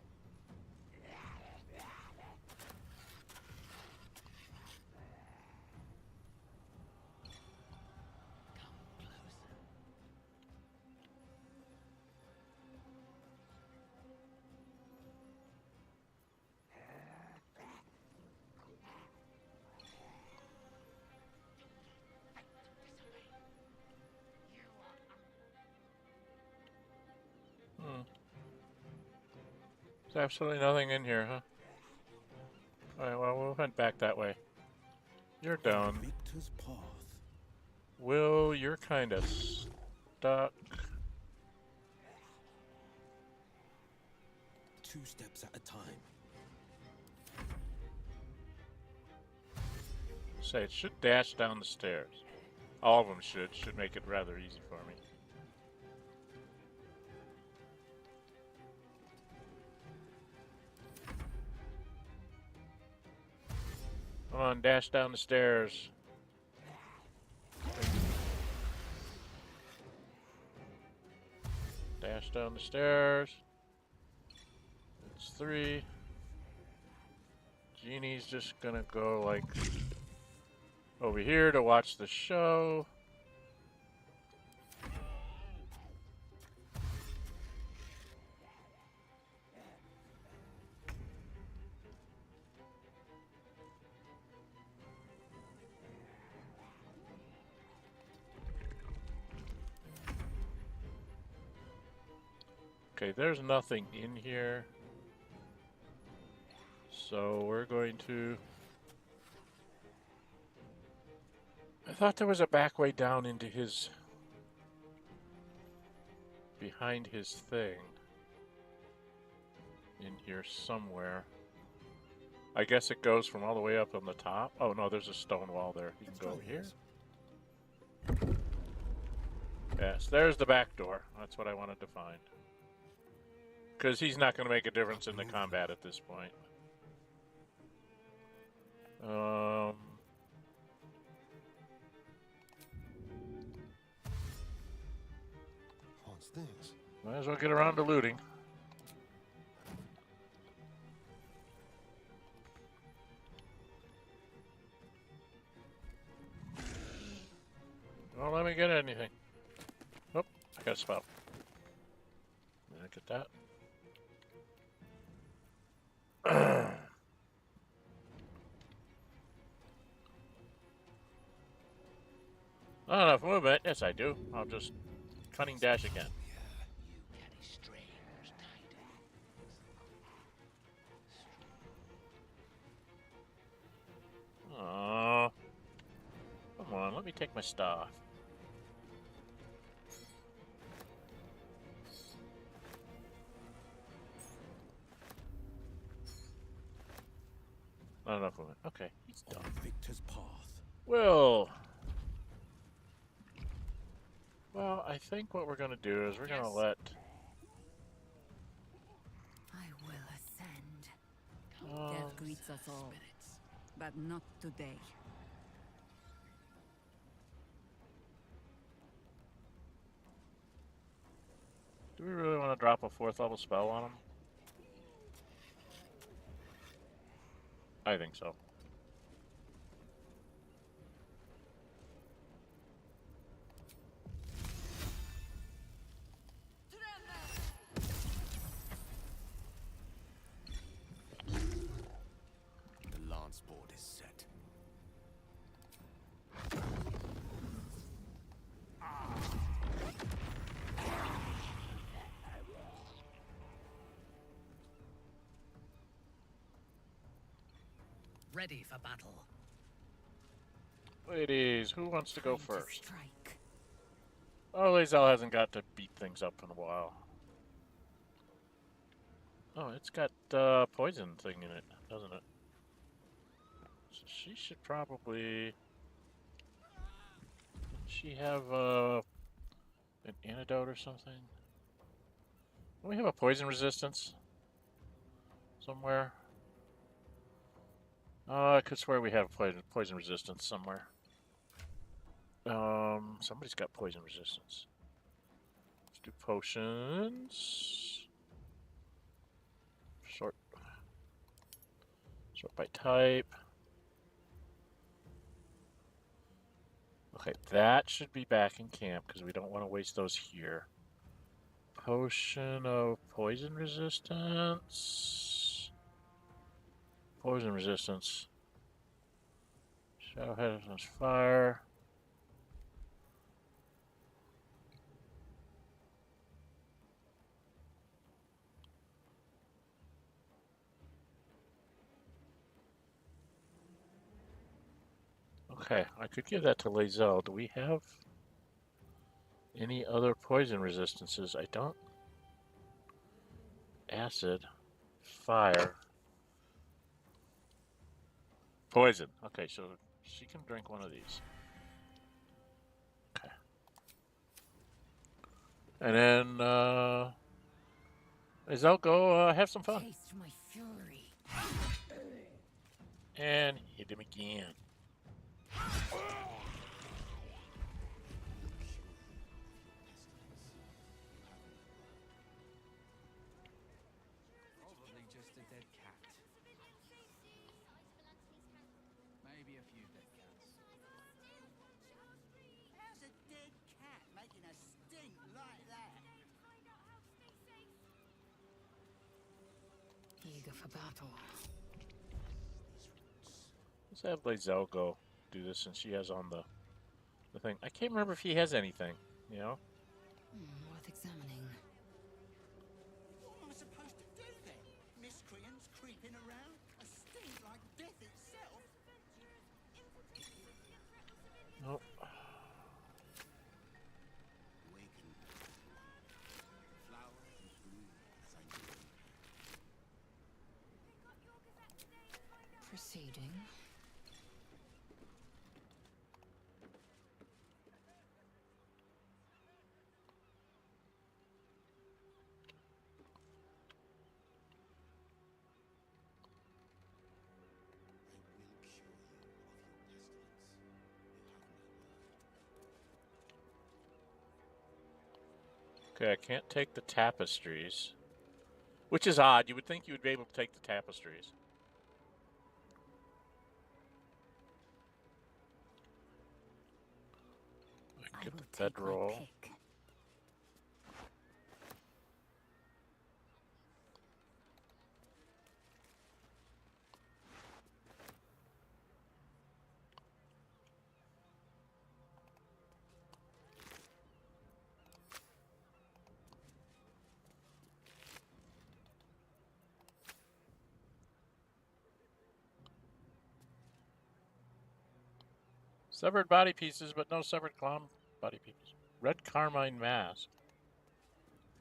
There's absolutely nothing in here, huh? Alright, well, we'll head back that way. You're down. Victor's path. Will, you're kind of stuck. 2 steps at a time. Say, it should dash down the stairs. All of them should. Should make it rather easy for me. Come on, dash down the stairs. Dash down the stairs. It's 3. Jeannie's just gonna go like over here to watch the show. Okay, there's nothing in here. So we're going to... I thought there was a back way down into his... behind his thing. In here somewhere. I guess it goes from all the way up on the top. Oh no, there's a stone wall there. You can go over here. Yes, there's the back door. That's what I wanted to find. Because he's not going to make a difference in the combat at this point. What's this? Might as well get around to looting. Don't let me get anything. Oh, I got a spell. Look at that. Not enough movement. Yes, I do. I'll just cunning dash again. You carry strange tidings. Oh. take my stuff? Not enough of it. Okay, he's done. On Victor's path. Well, I think what we're gonna do is we're gonna let. I will ascend. Death greets us all, but not today. Do we really want to drop a 4th level spell on him? I think so. The lance board is set. Ready for battle. Ladies, who wants to go Time first? strike. Oh, Lae'zel hasn't got to beat things up in a while. Oh, it's got poison thing in it, doesn't it? So she should probably. Didn't she have an antidote or something? Don't we have a poison resistance somewhere? I could swear we have poison resistance somewhere. Somebody's got poison resistance. Let's do potions. Sort by type. Okay, that should be back in camp because we don't want to waste those here. Potion of poison resistance. Poison resistance. Shadow hazardous fire. Okay, I could give that to Lae'zel. Do we have any other poison resistances? I don't. Acid, fire, poison. Okay, so she can drink one of these. Okay. And then, Lae'zel, go have some fun. Taste my fury. And hit him again. Probably just a dead cat. Maybe a few dead cats. How's a dead cat making a stink like that? Eager for battle. Let's have Lae'zel go do this since she has on the thing. I can't remember if he has anything, you know? Worth examining. What am I supposed to do then? Miscreants creeping around? A stink like death itself? Nope. Awaken. Flower and bloom as I know them. Proceeding. Okay, I can't take the tapestries. Which is odd. You would think you would be able to take the tapestries. I can I get will the take my bedroll. pick. Severed body pieces, but no severed clown body pieces. Red carmine mask.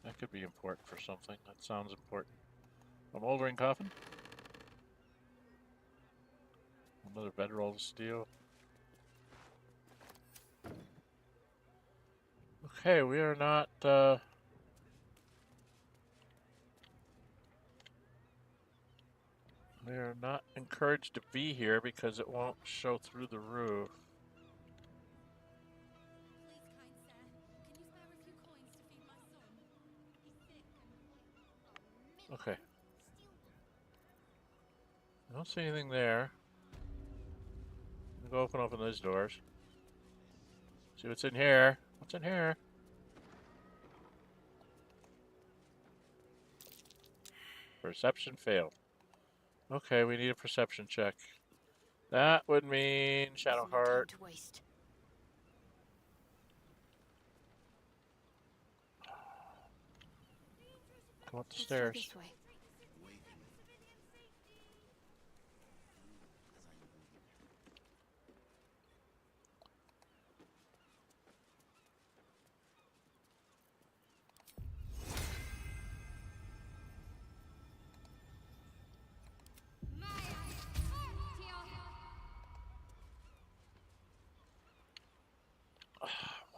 That could be important for something. That sounds important. A moldering coffin. Another bedroll of steel. Okay, we are not, we are not encouraged to be here because it won't show through the roof. Okay. I don't see anything there. We'll go open those doors. See what's in here. What's in here? Perception failed. Okay, we need a perception check. That would mean Shadowheart. To waste. Come up the Let's stairs. go this way.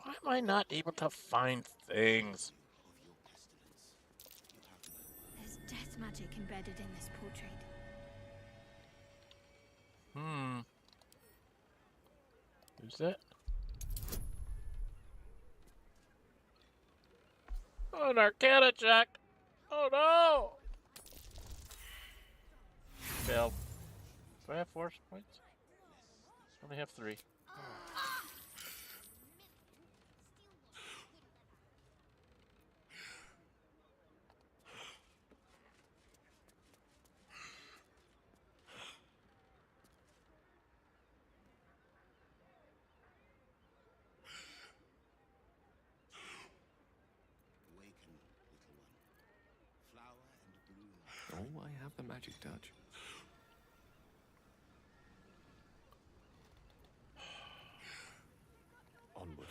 Why am I not able to find things? There's death magic embedded in this portrait. Who's that? Oh, an Arcana check! Oh no! Failed. Do I have 4 points? I only have 3. Awaken, little one. Flower and bloom. Oh, I have the magic touch. Onward.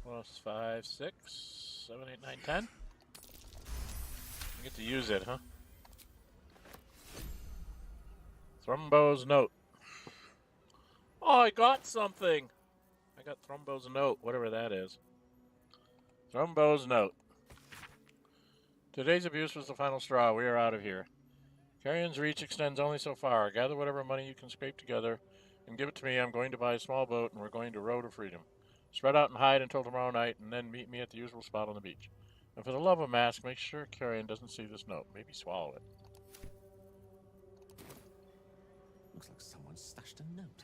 Plus 5, 6, 7, 8, 9, 10. You get to use it, huh? Thrumbo's note. Oh, I got something! I got Thrumbo's note, whatever that is. Thrumbo's note. Today's abuse was the final straw. We are out of here. Carrion's reach extends only so far. Gather whatever money you can scrape together and give it to me. I'm going to buy a small boat and we're going to row to freedom. Spread out and hide until tomorrow night and then meet me at the usual spot on the beach. And for the love of Mask, make sure Carrion doesn't see this note. Maybe swallow it. Looks like someone stashed a note.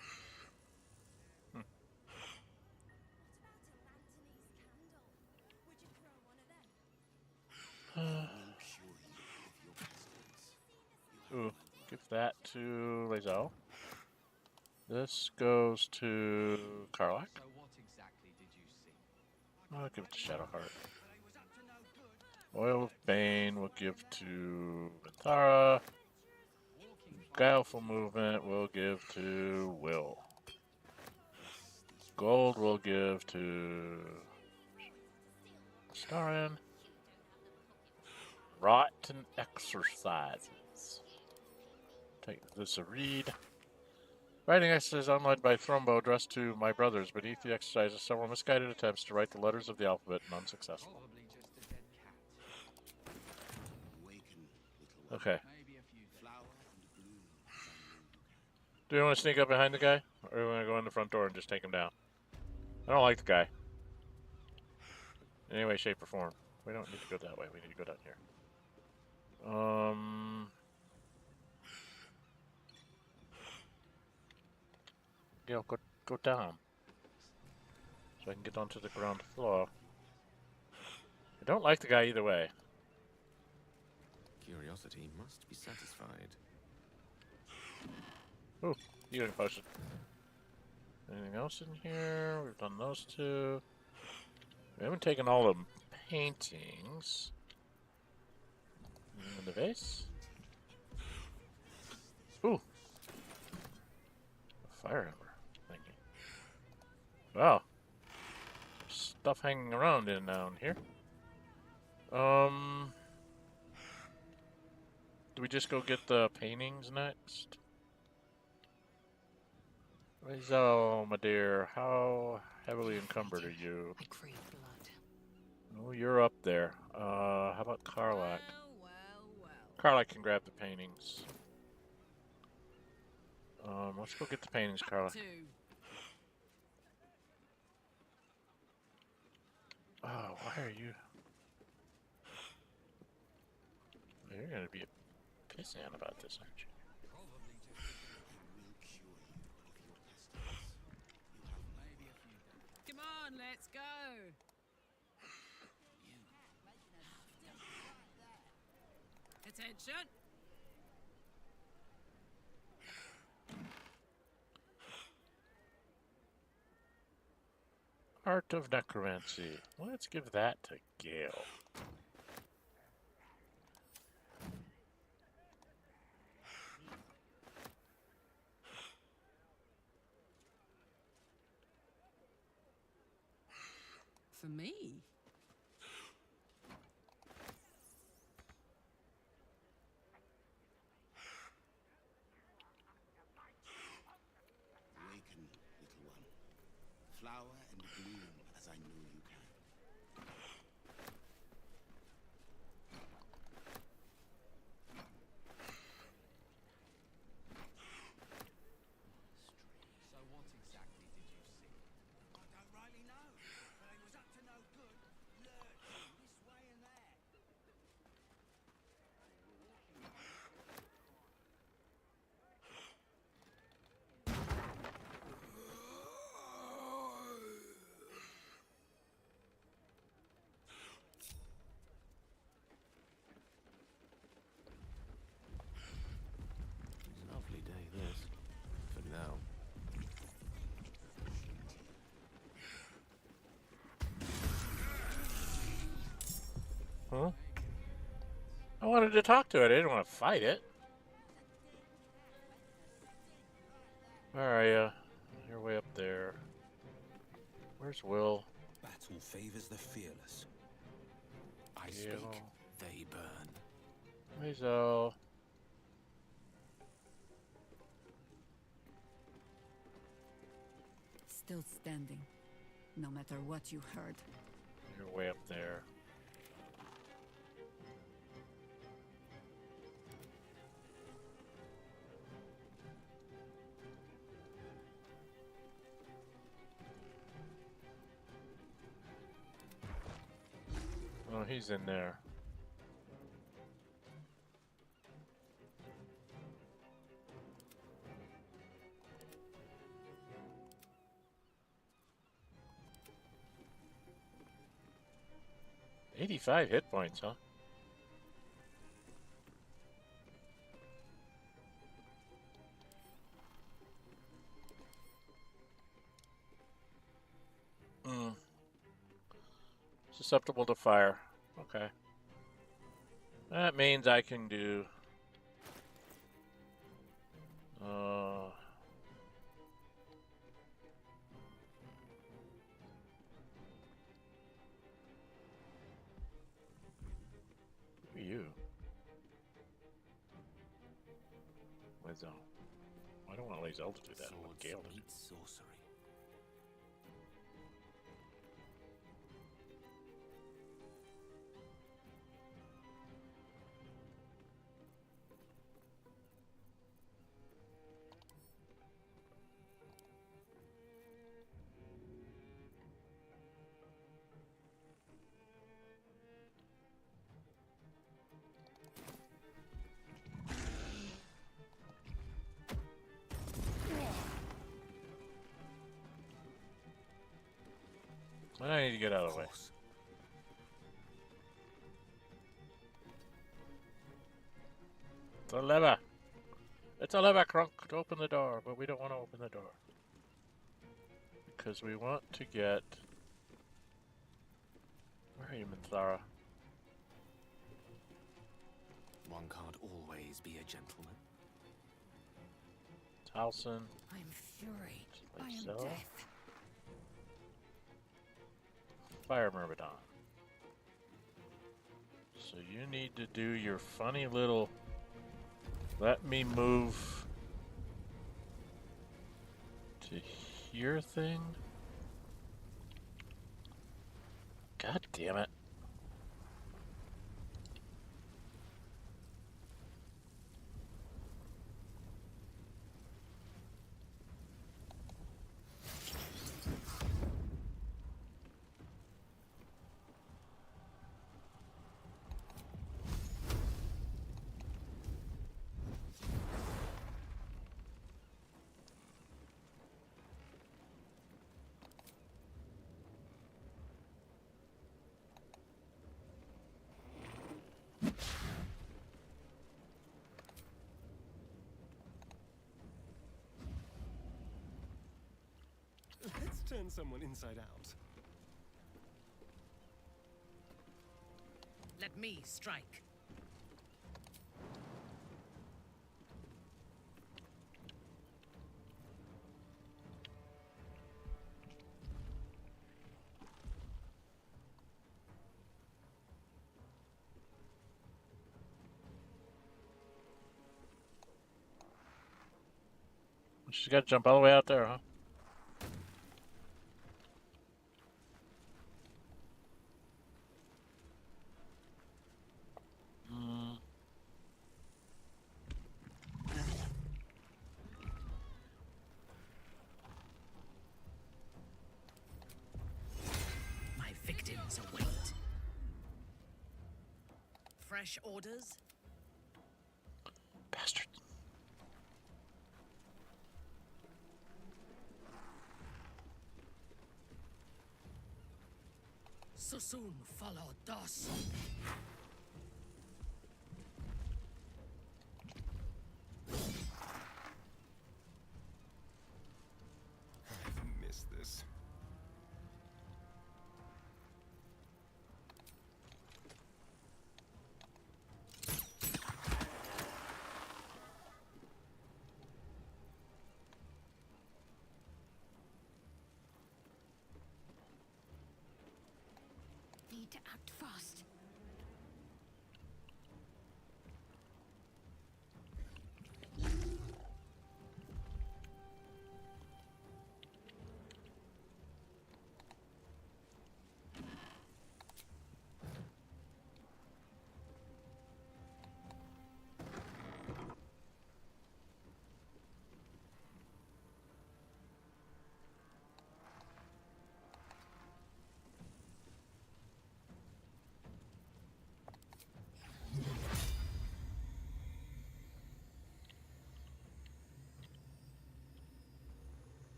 Ooh, give that to Lae'zel. This goes to Karlach. So what exactly did you see? I'll give it to Shadowheart. Oil of Bane we'll give to Minthara. Guileful Movement we'll give to Will. Gold we'll give to Larian. Rotten Exercises. Take this a read. Writing exercise online by Thrumbo addressed to my brothers. Beneath the exercises, several misguided attempts to write the letters of the alphabet and unsuccessful. Probably just a dead cat. Awaken, little one. Okay. Maybe a few Flower and bloom. Do we want to sneak up behind the guy? Or do we want to go in the front door and just take him down? I don't like the guy. In any way, shape, or form. We don't need to go that way. We need to go down here. Gale, go down. So I can get onto the ground floor. I don't like the guy either way. Curiosity must be satisfied. Ooh, healing potion. Anything else in here? We've done those two. We haven't taken all the paintings. In the vase? Ooh. A fire ember. Thank you. Wow. Stuff hanging around in down here. Do we just go get the paintings next? So, my dear, how heavily encumbered are you? I crave blood. Oh, you're up there. How about Karlak? Well. Karlak can grab the paintings. Let's go get the paintings, Karlak. 2. Oh, why are you? You're gonna be a pissant about this, aren't you? Come on, let's go. Attention. Art of Necromancy. Let's give that to Gale. For me? Awaken, little one. Flower and bloom as I know you can. So what exactly did you see? I don't rightly know, but he was up to no good, lurching this way and that. Lovely day, this. For now. Huh? I wanted to talk to it. I didn't want to fight it. Where are you? You're way up there. Where's Will? Battle favors the fearless. I Gale. speak, they burn. Hazel. Still standing, no matter what you heard. You're way up there. Oh, he's in there. $85 hit points, huh? Susceptible to fire. Okay. That means I can do... Who are you? Lae'zel. I don't want Lae'zel to do that. I want Swords Gale to do meet sorcery. I need to get out of the way. It's a lever. It's a lever, Crunk, to open the door, but we don't want to open the door. Because we want to get... Where are you, Mithral? One can't always be a gentleman. Towson. I'm fury. Like I am so. death. Fire Myrmidon. So you need to do your funny little let me move to here thing. God damn it. Let's turn someone inside out. Let me strike. She's got to jump all the way out there, huh? My victims await. Fresh orders? Bastard. So soon follow dos. I've missed this. Need to act fast.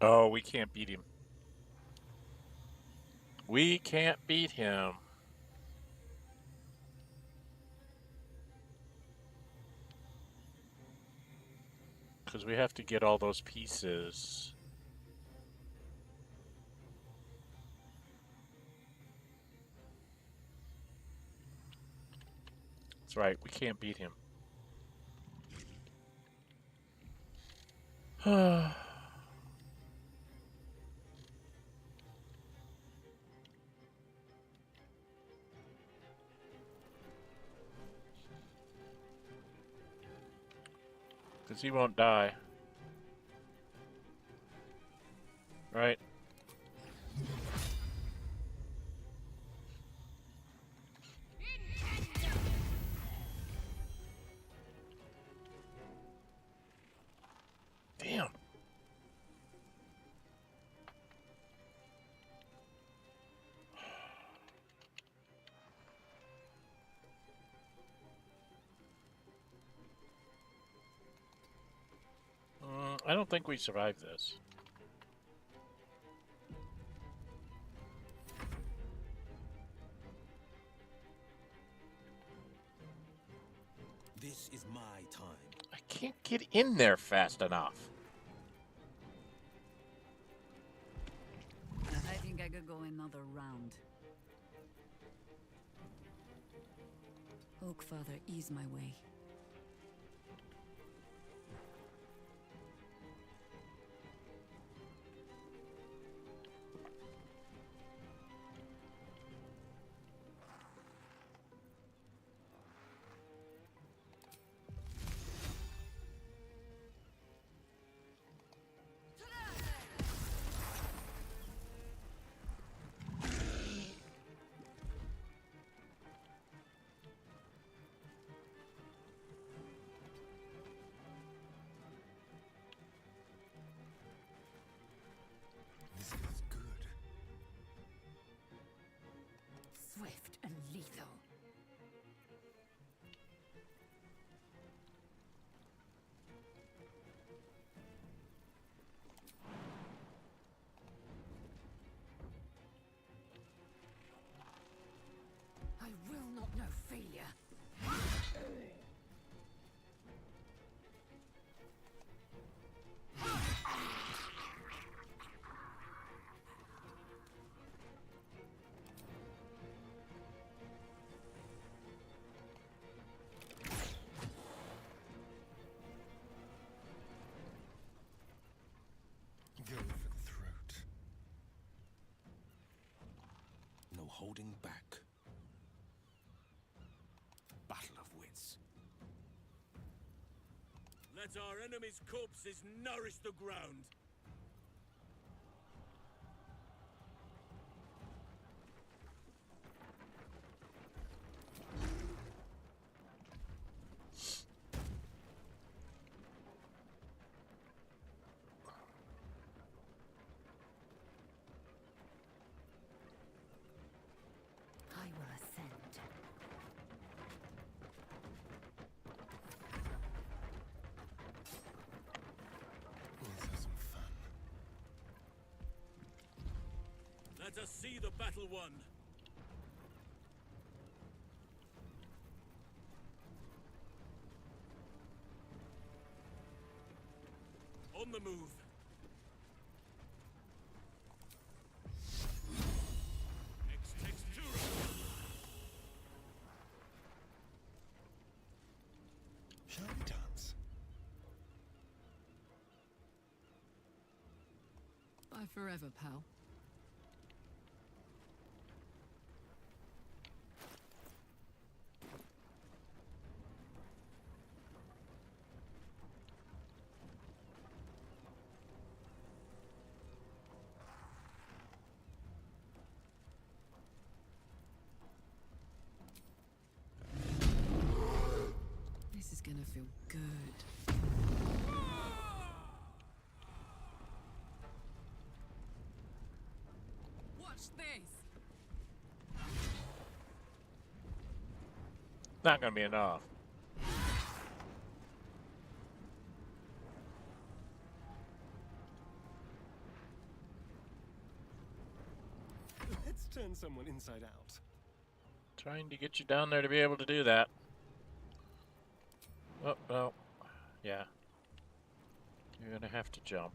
Oh, we can't beat him. We can't beat him. Because we have to get all those pieces. That's right, we can't beat him. Because he won't die. Right? Damn. I don't think we survived this. This is my time. I can't get in there fast enough. I think I could go another round. Oak Father, ease my way. This feels good. Swift and lethal. I will not know failure. Go for the throat. No holding back. Battle of wits. Let our enemy's corpses nourish the ground. I will ascend. Let's have some fun. Let us see the battle won. On the move. Ex textura. Shall we dance? Bye forever, pal. This is gonna feel good. Watch this. Not gonna be enough. Let's turn someone inside out. Trying to get you down there to be able to do that. Oh, well, yeah. You're gonna have to jump.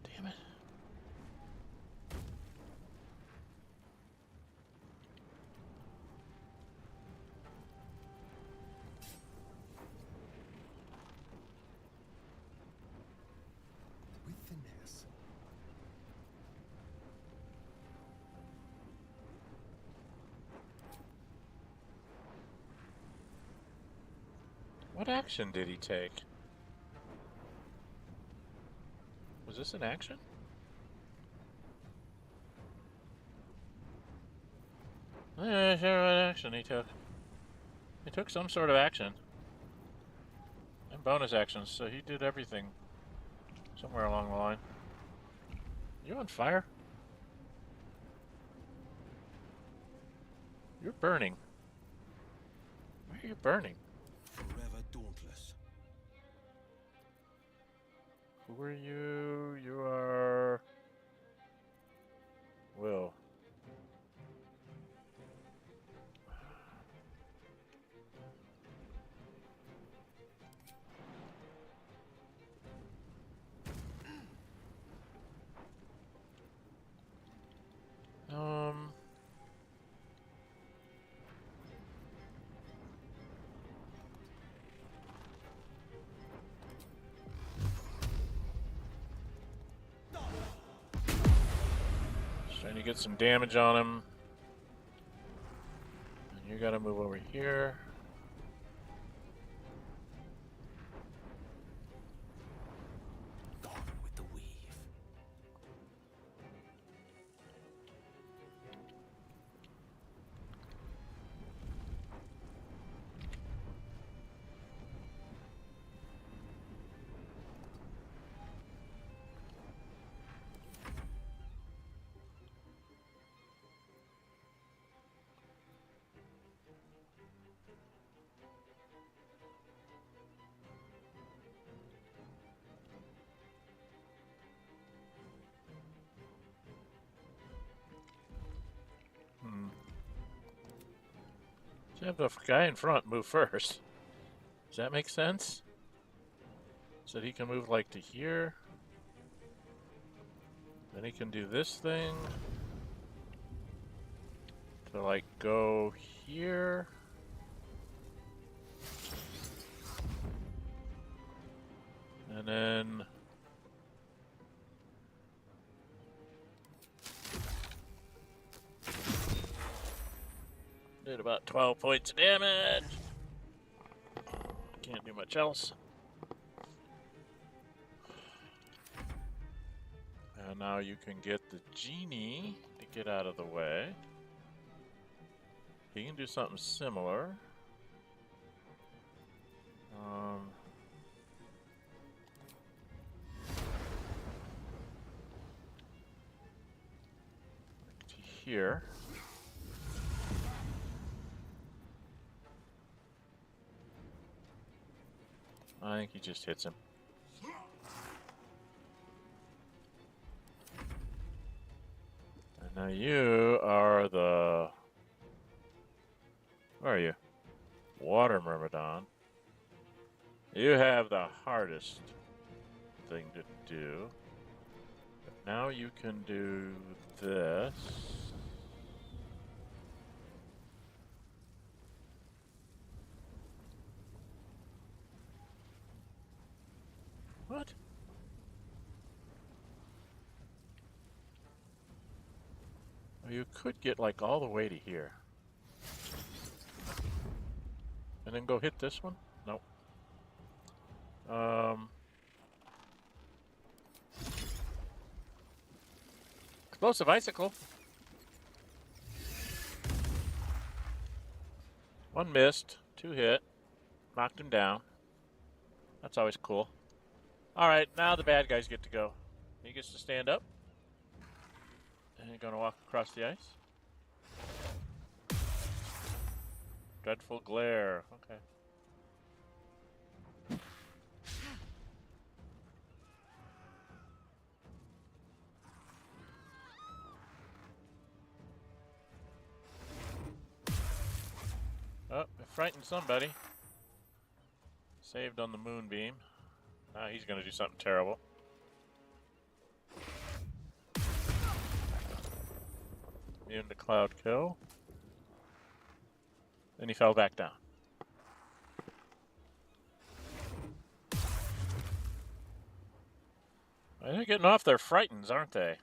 Damn it. With finesse. What action did he take? Was this an action? Yeah, sure what action he took. He took some sort of action. And bonus actions, so he did everything. Somewhere along the line. You on fire? You're burning. Why are you burning? Forever dauntless. Who are you? You are... Will. Trying to get some damage on him. And you gotta move over here. Gone with the weave. So have the guy in front move first. Does that make sense? So that he can move like to here. Then he can do this thing. To like go here. And then... Did about 12 points of damage. Can't do much else. And now you can get the genie to get out of the way. He can do something similar. To here. I think he just hits him. And now you are the... Where are you? Water Myrmidon. You have the hardest thing to do. But now you can do this. What? Well, you could get like all the way to here. And then go hit this one? Nope. Explosive icicle. One missed, two hit, knocked him down. That's always cool. Alright, now the bad guys get to go. He gets to stand up. And you're gonna walk across the ice. Dreadful glare. Okay. Oh, it frightened somebody. Saved on the moonbeam. Now he's gonna do something terrible. Immune to cloud kill. Then he fell back down. They're getting off their frightens, aren't they?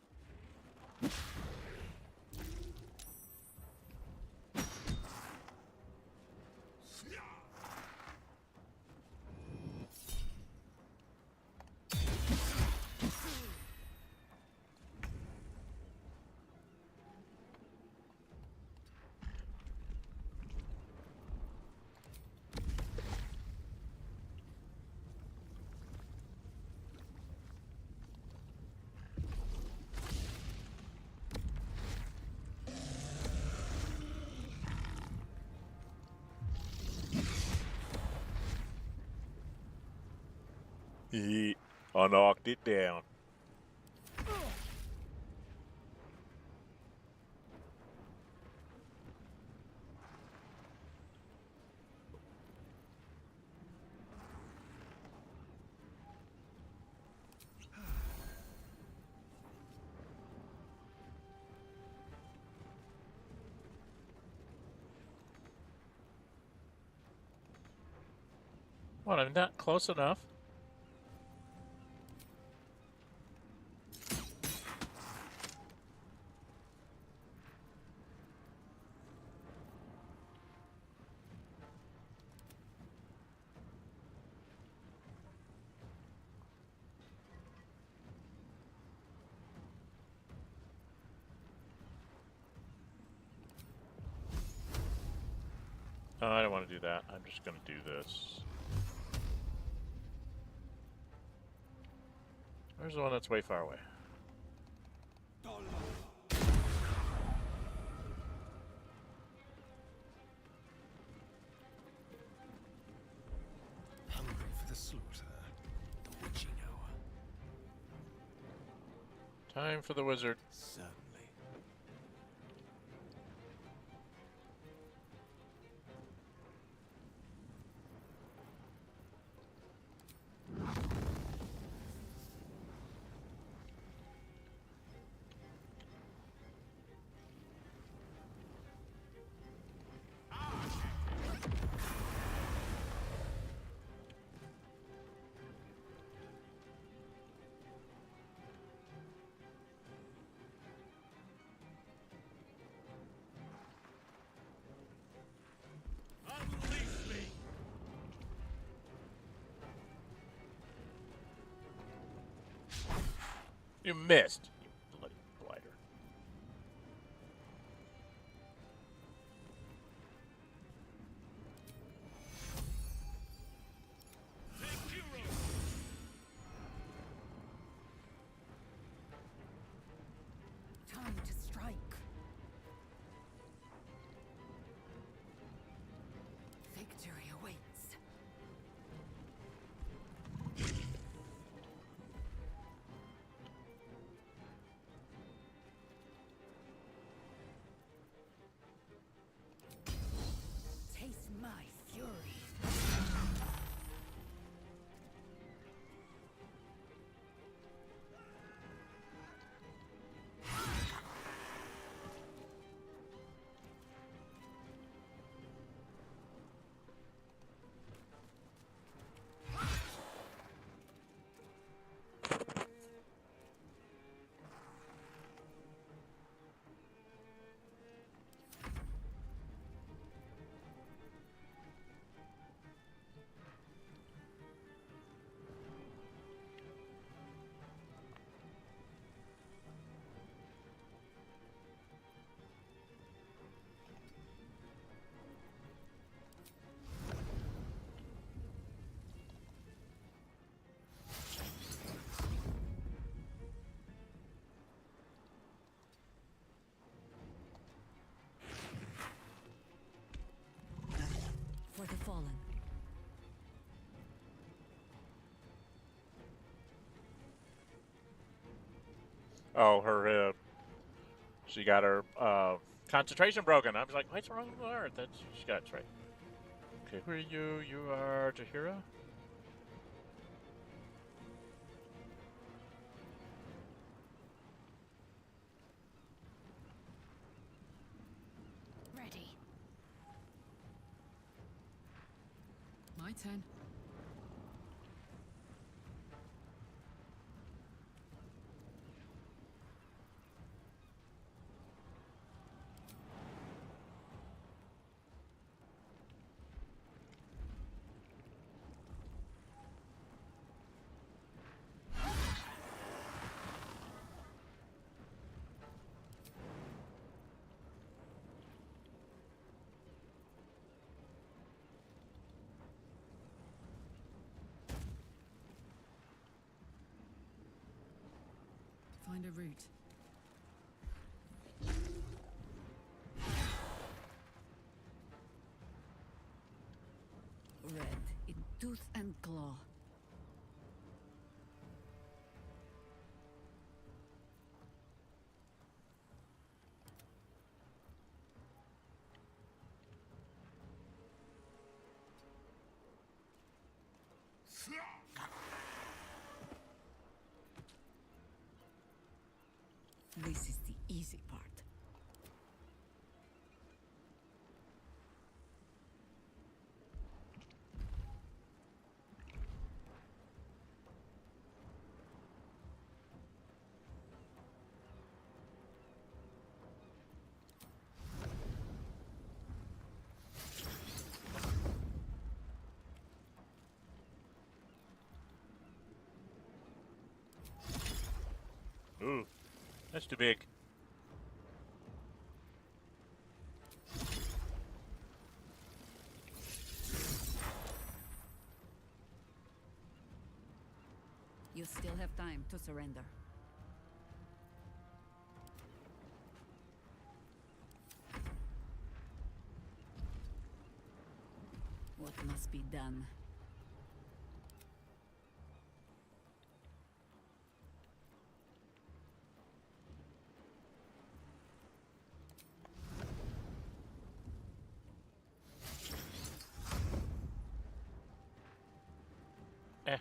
I knocked it down. What, I'm not close enough? Oh, I don't want to do that. I'm just going to do this. Where's the one that's way far away? Hungry for the slaughter. The witching hour. Time for the wizard. Certainly. Unleash me! You missed, you bloody blighter. Time to strike. Victory awaits. Taste my fury. For the fallen. Oh, her, she got her, concentration broken. I was like, what's wrong with her? Then she got it right. Okay, who are you? You are Jahira? Ready. My turn. Find a route. Red in tooth and claw. This is the easy part. Ooh, that's too big. You still have time to surrender. What must be done? Eh.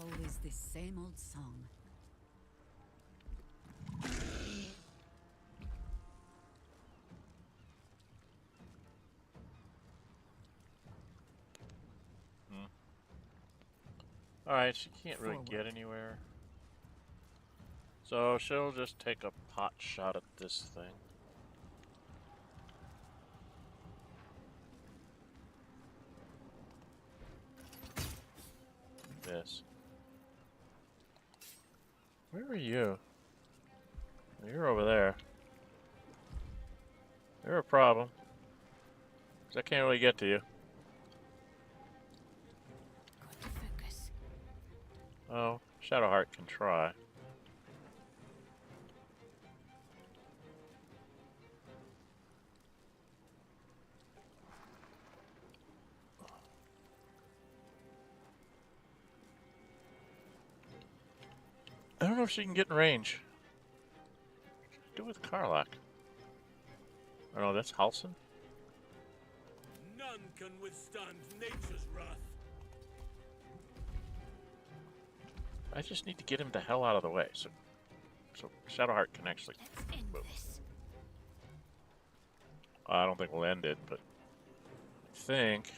Always the same old song. Alright, she can't really Forward. get anywhere. So she'll just take a pot shot at this thing. This. Where are you? You're over there. You're a problem. 'Cause I can't really get to you. Got to focus. Oh, Shadowheart can try. I don't know if she can get in range. Do with Karlach. Oh no, that's Halson? None can withstand nature's wrath. I just need to get him the hell out of the way, so Shadowheart can actually Let's end move. this. I don't think we'll end it, but I think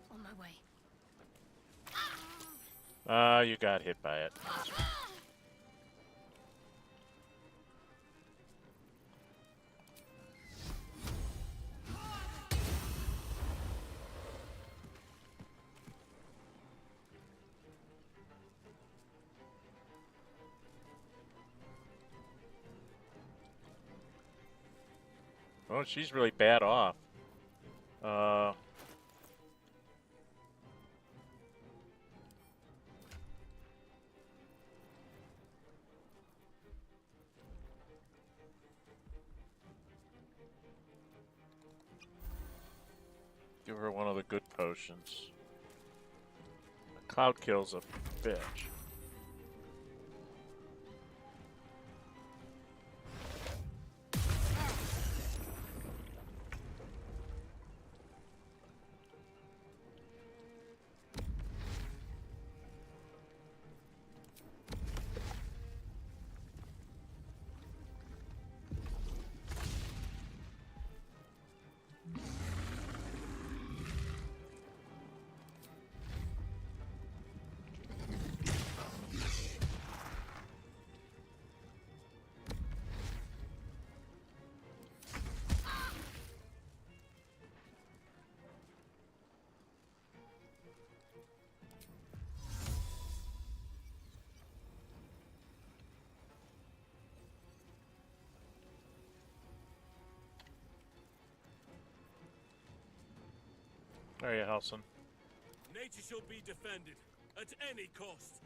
On my way. you got hit by it. Oh, she's really bad off. Give her one of the good potions. A cloud kill's a bitch. There you, Halson. Nature shall be defended at any cost.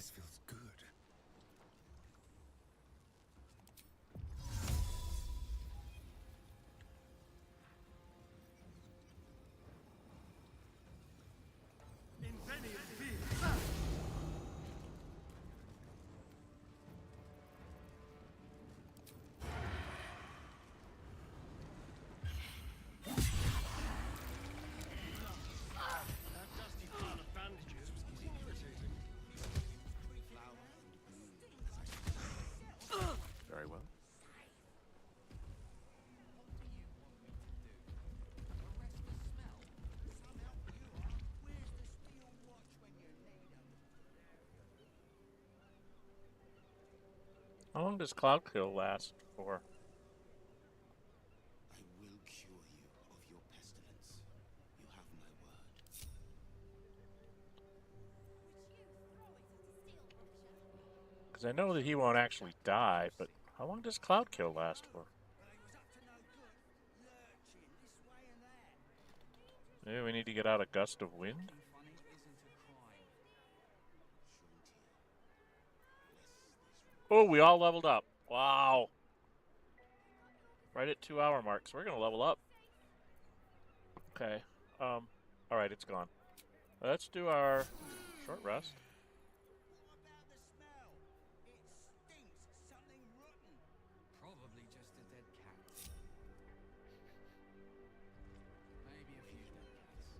This feels good. Very well. How long does Cloud Kill last for? I will cure you of your pestilence. You have my word. Because I know that he won't actually die, but how long does Cloud Kill last for? Maybe we need to get out a gust of wind? Oh, we all leveled up. Wow. Right at 2 hour mark, so we're going to level up. Okay. Alright, it's gone. Let's do our short rest. Probably just a dead cat. Maybe a few dead cats.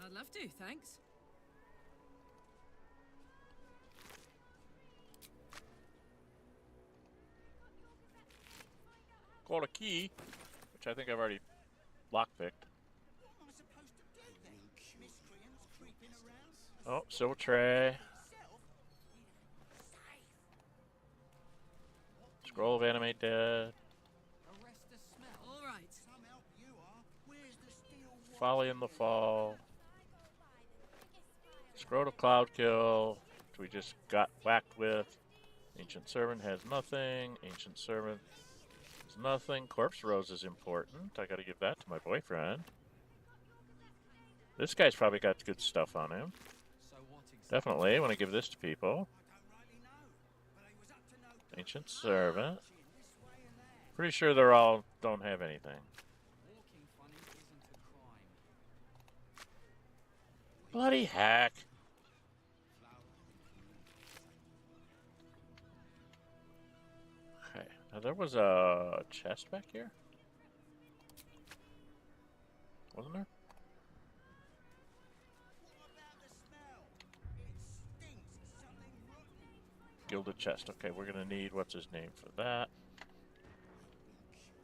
I'd love to, thanks. Got a key, which I think I've already lockpicked. Oh, silver tray. Scroll of animate dead. All right. Folly in the fall. Scroll of cloud kill, which we just got whacked with. Ancient servant has nothing. Ancient servant has nothing. Corpse rose is important. I gotta give that to my boyfriend. This guy's probably got good stuff on him. Definitely want to give this to people. Ancient servant. Pretty sure they're all don't have anything. Bloody heck. Okay, now there was a chest back here? Wasn't there? Gilded chest. Okay, we're gonna need what's his name for that.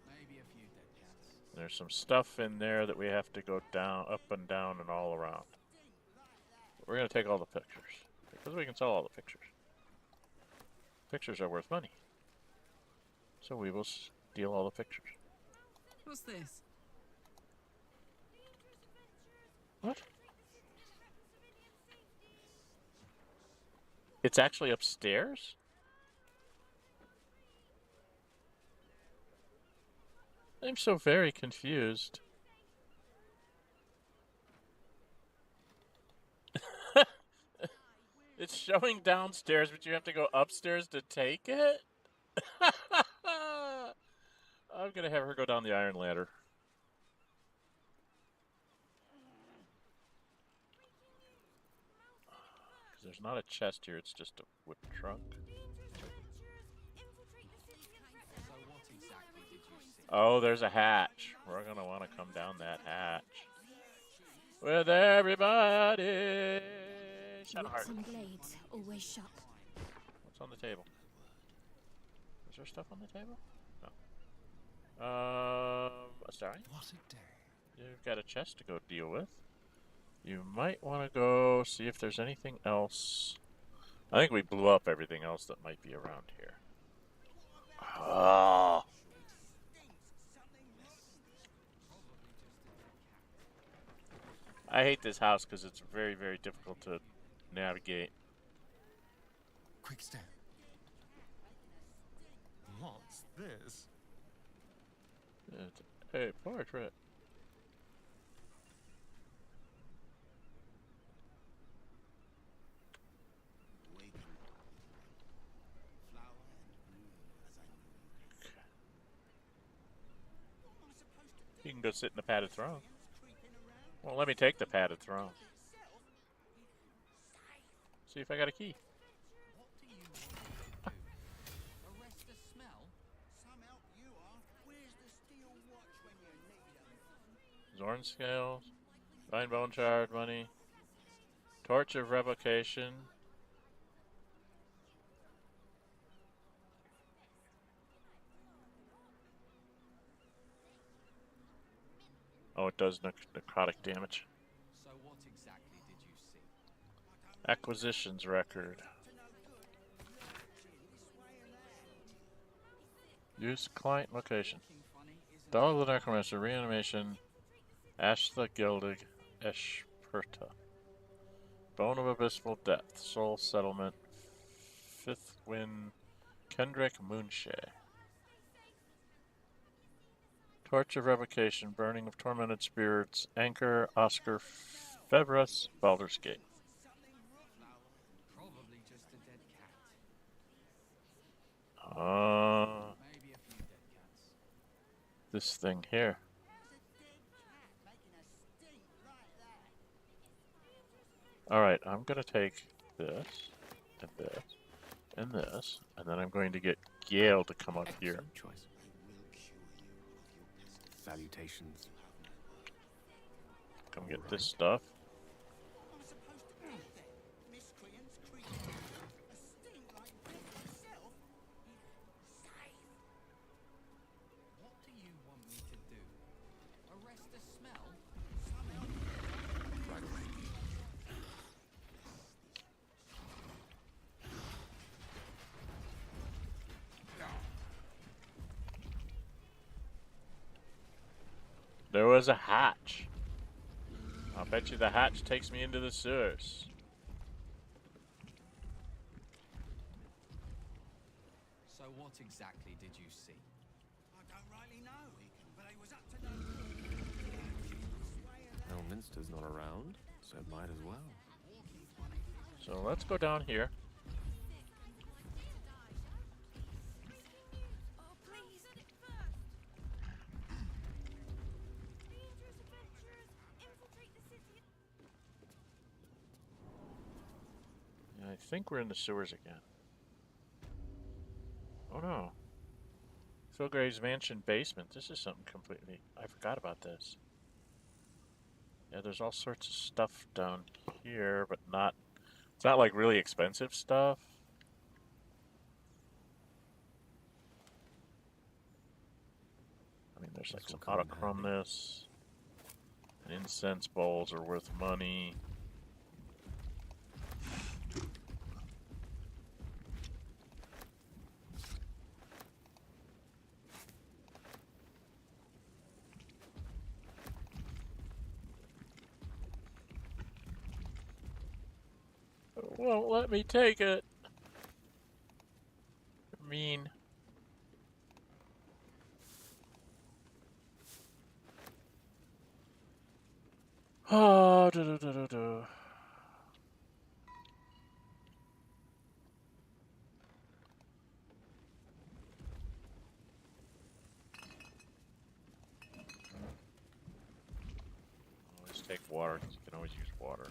Maybe a few dead cats. There's some stuff in there that we have to go down, up and down, and all around. We're gonna take all the pictures because we can sell all the pictures. Pictures are worth money, so we will steal all the pictures. What's this? What? It's actually upstairs? I'm so very confused. It's showing downstairs, but you have to go upstairs to take it? I'm gonna have her go down the iron ladder. There's not a chest here, it's just a wood trunk. Oh, there's a hatch. We're gonna want to come down that hatch. With everybody! Rocks and blades, always sharp. What's on the table? Is there stuff on the table? No. Sorry? What a day. You've got a chest to go deal with. You might want to go see if there's anything else. I think we blew up everything else that might be around here. Oh. I hate this house because it's very, very difficult to navigate. Quick step. What's this? Hey, portrait. Awaken, flower and bloom as I know you can. What am I supposed to do? You can go sit in the padded throne. Miscreants creeping around. Well, let me take the padded throne. Death itself. Safe. See if I got a key. What do you want me to do? Arrest the smell? Some help you are. Where's the steel watch when you need 'em? Zorn scales, fine bone shard money, torch of revocation. Oh, it does necrotic damage. So what exactly did you see? Acquisitions record. Use client location. Looking funny, isn't Dog of the Necromancer, reanimation, Ash the Gilded, Eshperta. Bone of Abyssal Depth, Soul Settlement, Fifth Wind, Kendrick Moonshay. Torch of Revocation, Burning of Tormented Spirits, Anchor, Oscar Fevras, Baldur's Gate. Probably just a dead cat. Maybe a few dead cats. This thing here. Alright, I'm gonna take this, and this, and this, and then I'm going to get Gale to come up here. Excellent choice. Salutations. Come get this stuff. What am I supposed to do then? Miscreants creeping around. A stink like death itself. Safe. What do you want me to do? Arrest the smell? Some help. Right away. There was a hatch. I'll bet you the hatch takes me into the sewers. So what exactly did you see? I don't rightly know, but I was up to no good. Elminster's not around, so it might as well. So let's go down here. Oh, please. First. Dangerous adventurers infiltrate the city. Yeah, I think we're in the sewers again. Oh no. Philgrave's mansion basement. This is something completely... I forgot about this. Yeah, there's all sorts of stuff down here, but not... It's not like really expensive stuff. I mean, there's like This some will come in autochrome handy. this. And incense bowls are worth money. Won't let me take it. Mean. Oh, do. Always take water, 'cause you can always use water.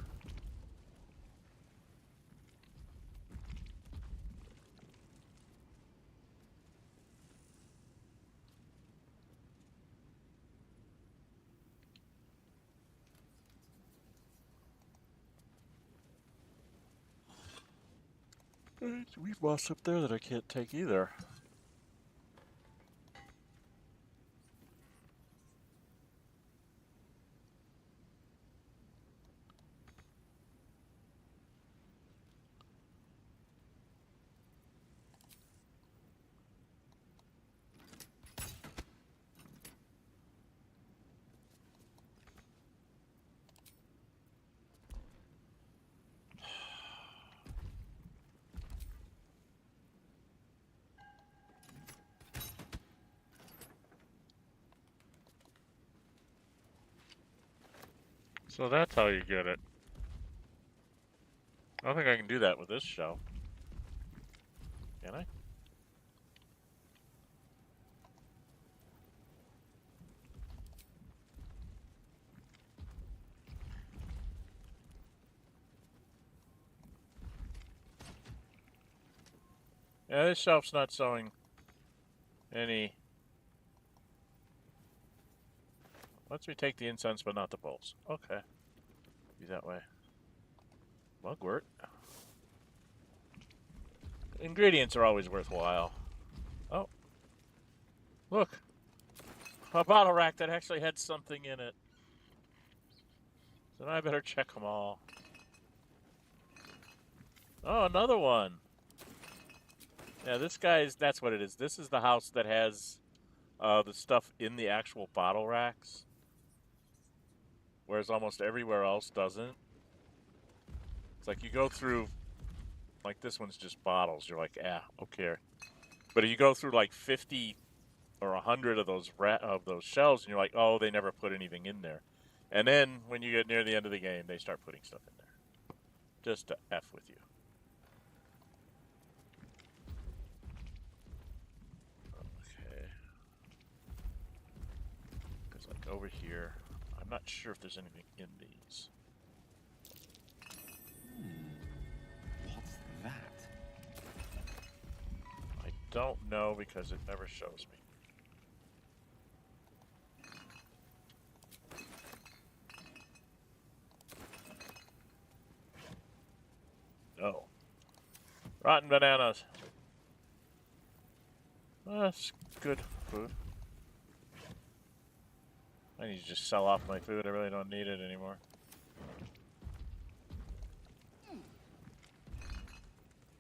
We've lost up there that I can't take either. So that's how you get it. I don't think I can do that with this shell. Can I? Yeah, this shelf's not showing any. Lets me take the incense, but not the bowls. Okay. Be that way. Mugwort. Ingredients are always worthwhile. Oh. Look. A bottle rack that actually had something in it. So now I better check them all. Oh, another one. Yeah, this guy's, that's what it is. This is the house that has the stuff in the actual bottle racks. Whereas almost everywhere else doesn't. It's like you go through, like this one's just bottles. You're like, okay. But if you go through like 50 or 100 of those shelves, and you're like, oh, they never put anything in there. And then when you get near the end of the game, they start putting stuff in there. Just to F with you. Okay. Because like over here, I'm not sure if there's anything in these. What's that? I don't know because it never shows me. No. Rotten bananas. That's good food. I need to just sell off my food. I really don't need it anymore.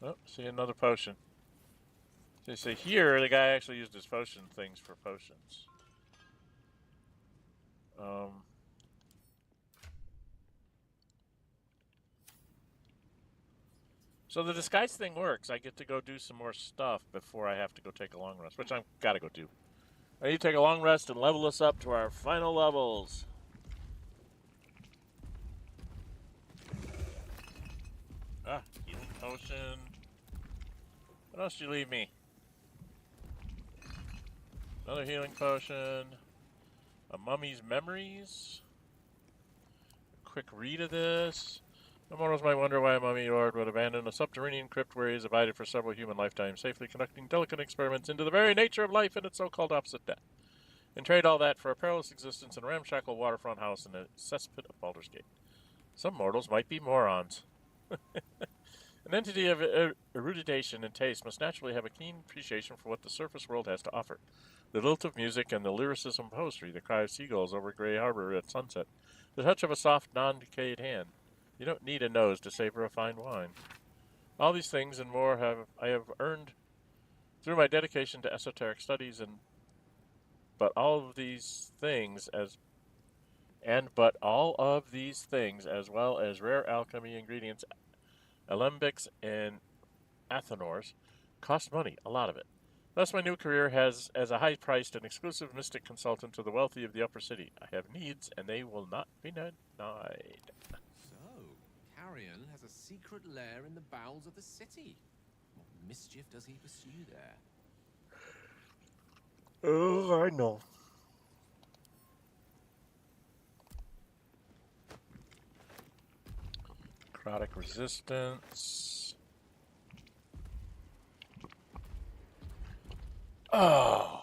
Oh, see another potion. So you see here, the guy actually used his potion things for potions. So the disguise thing works. I get to go do some more stuff before I have to go take a long rest, which I've got to go do. I need to take a long rest and level us up to our final levels. Healing potion. What else did you leave me? Another healing potion. A mummy's memories. A quick read of this. The mortals might wonder why a mummy lord would abandon a subterranean crypt where he has abided for several human lifetimes, safely conducting delicate experiments into the very nature of life and its so-called opposite, death. And trade all that for a perilous existence in a ramshackle waterfront house in a cesspit of Baldur's Gate. Some mortals might be morons. An entity of eruditation and taste must naturally have a keen appreciation for what the surface world has to offer. The lilt of music and the lyricism of poetry, the cry of seagulls over Grey Harbor at sunset, the touch of a soft, non-decayed hand. You don't need a nose to savor a fine wine. All these things and more I have earned through my dedication to esoteric studies, but all of these things as well as rare alchemy ingredients, alembics and athanors, cost money, a lot of it. Thus, my new career has as a high-priced and exclusive mystic consultant to the wealthy of the upper city. I have needs, and they will not be denied. Larian has a secret lair in the bowels of the city. What mischief does he pursue there? Oh, I know. Necrotic resistance. Oh.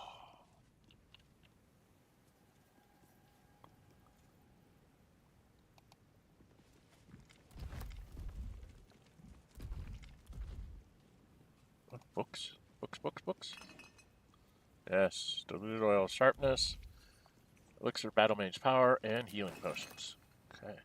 Books. Yes, diluted oil sharpness, elixir battle mage power, and healing potions. Okay.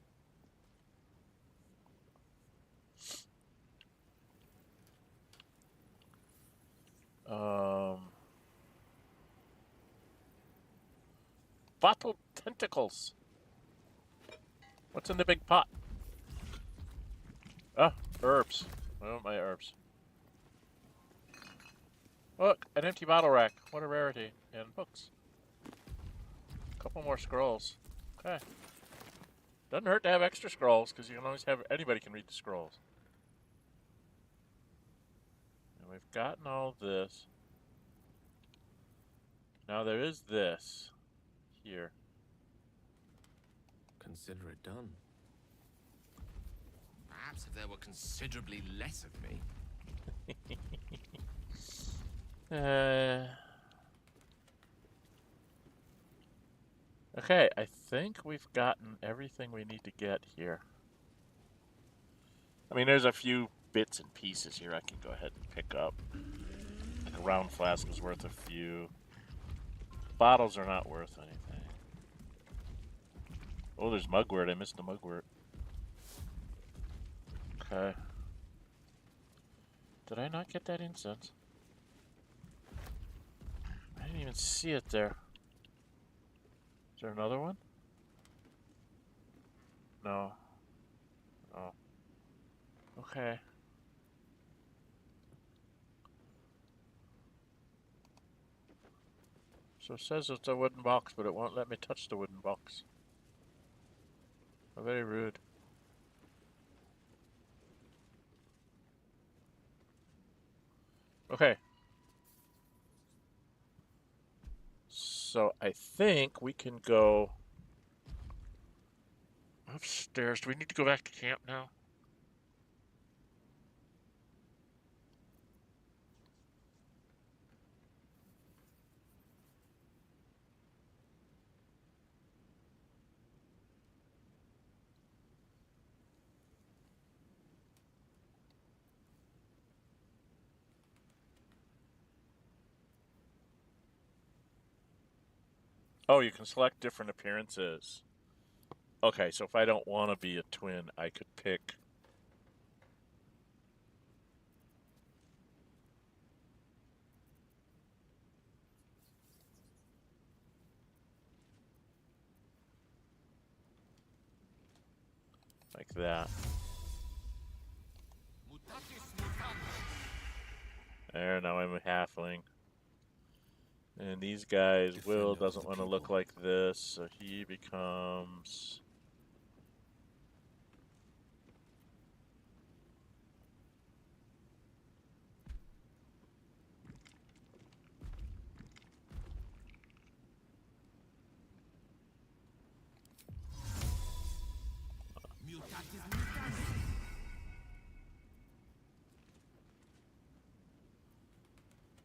Bottled tentacles. What's in the big pot? Herbs. I want my herbs. Look, an empty bottle rack. What a rarity. And books. A couple more scrolls. Okay. Doesn't hurt to have extra scrolls, because you can always have, anybody can read the scrolls. And we've gotten all this. Now there is this here. Consider it done. Perhaps if there were considerably less of me. Okay, I think we've gotten everything we need to get here. I mean, there's a few bits and pieces here I can go ahead and pick up. Like a round flask is worth a few. Bottles are not worth anything. Oh, there's mugwort. I missed the mugwort. Okay. Did I not get that incense? I didn't even see it there. Is there another one? No. Oh. Okay. So it says it's a wooden box, but it won't let me touch the wooden box. Oh, very rude. Okay. So I think we can go upstairs. Do we need to go back to camp now? Oh, you can select different appearances. Okay, so if I don't want to be a twin, I could pick... like that. There, now I'm a halfling. And these guys, Will doesn't want to look like this, so he becomes...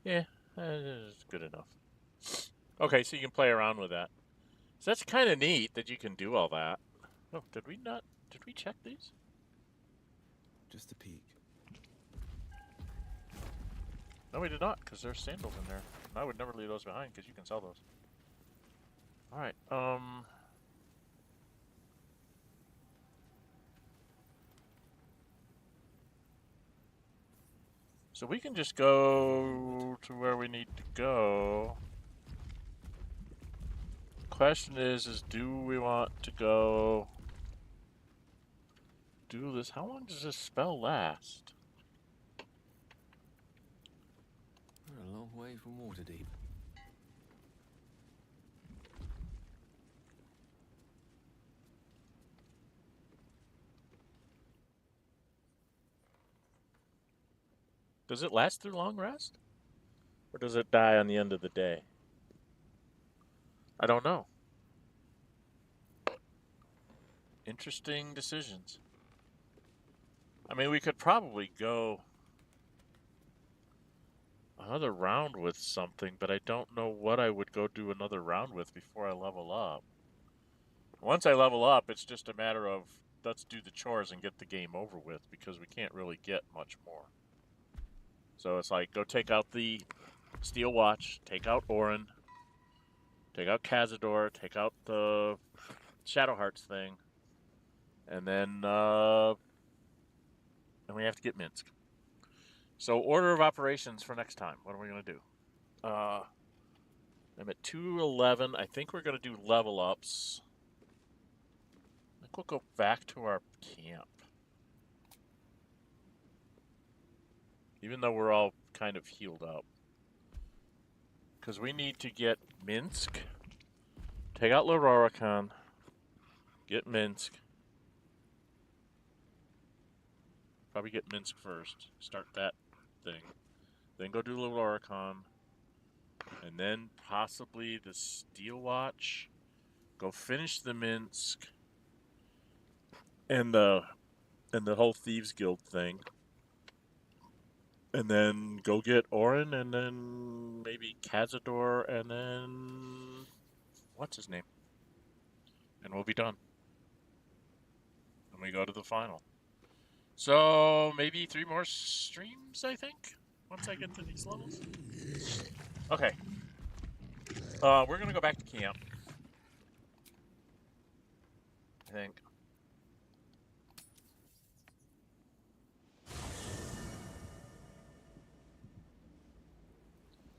yeah, it's good enough. Okay, so you can play around with that. So that's kind of neat that you can do all that. Oh, did we check these? Just a peek. No, we did not, because there's sandals in there. I would never leave those behind, because you can sell those. Alright, so we can just go to where we need to go. Question is do we want to go do this? How long does this spell last? We're a long way from Waterdeep. Does it last through long rest? Or does it die on the end of the day? I don't know. Interesting decisions. I mean, we could probably go another round with something, but I don't know what I would go do another round with before I level up. Once I level up, it's just a matter of let's do the chores and get the game over with, because we can't really get much more. So it's like, go take out the Steel Watch, take out Orin, take out Cazador, take out the Shadow Hearts thing, and then we have to get Minsk. So order of operations for next time. What are we going to do? I'm at 211. I think we're going to do level ups. I think we'll go back to our camp. Even though we're all kind of healed up. Because we need to get Minsk, take out Lororican, get Minsk, Probably get Minsk first. Start that thing. Then go do a little Oricon. And then possibly the Steel Watch. Go finish the Minsk. And the whole Thieves Guild thing. And then go get Orin, and then maybe Cazador, and then what's his name? And we'll be done. And we go to the final. So maybe 3 more streams, I think, once I get to these levels. Okay. We're gonna go back to camp, I think.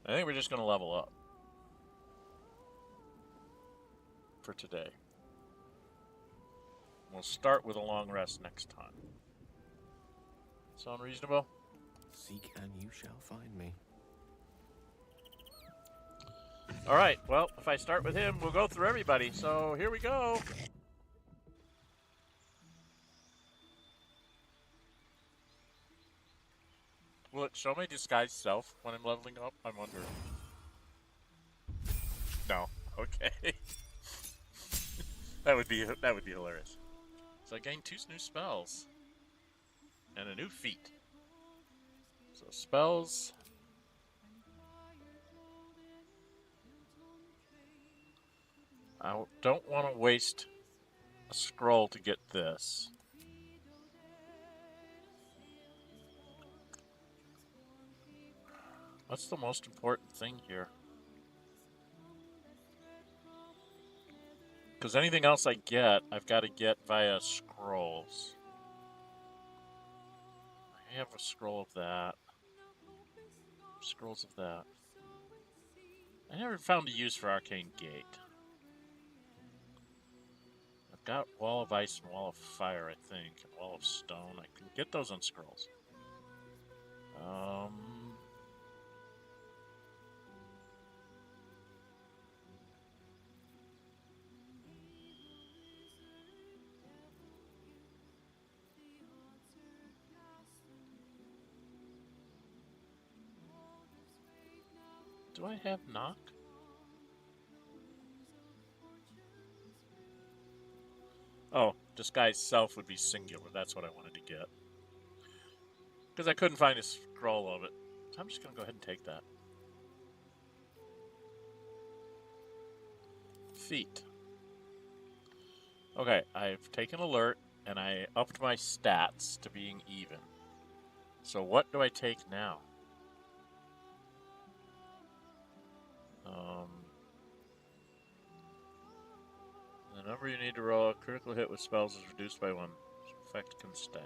I think we're just gonna level up for today. We'll start with a long rest next time. Sound reasonable? Seek and you shall find me. All right, well, if I start with him, we'll go through everybody. So here we go. Will it show my disguised self when I'm leveling up? I'm wondering. No. Okay. that would be hilarious. So I gained 2 new spells and a new feat. So spells. I don't want to waste a scroll to get this. What's the most important thing here? Because anything else I get, I've got to get via scrolls. I have a scroll of that. Scrolls of that. I never found a use for Arcane Gate. I've got Wall of Ice and Wall of Fire, I think, and Wall of Stone. I can get those on scrolls. Do I have knock? Oh, disguise self would be singular. That's what I wanted to get. Because I couldn't find a scroll of it. So I'm just going to go ahead and take that. Feet. Okay, I've taken alert, and I upped my stats to being even. So what do I take now? The number you need to roll a critical hit with spells is reduced by 1. Effect can stack.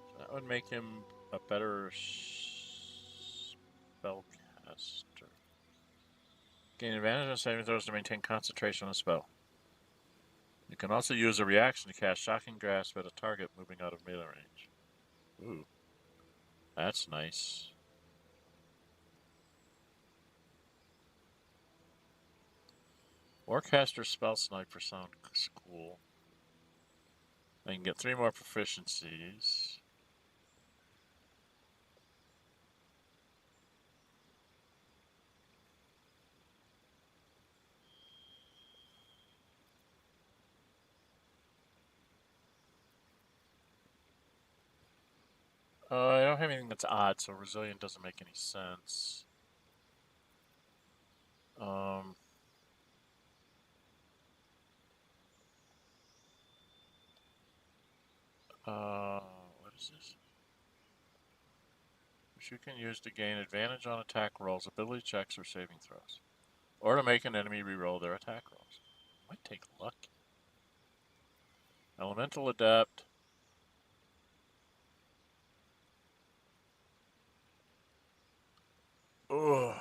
So that would make him a better spellcaster. Gain advantage on saving throws to maintain concentration on a spell. You can also use a reaction to cast Shocking Grasp at a target moving out of melee range. Ooh. That's nice. Warcaster Spell Sniper sounds cool. I can get 3 more proficiencies. I don't have anything that's odd, so Resilient doesn't make any sense. What is this? Which you can use to gain advantage on attack rolls, ability checks, or saving throws. Or to make an enemy reroll their attack rolls. Might take luck. Elemental Adept. Ugh.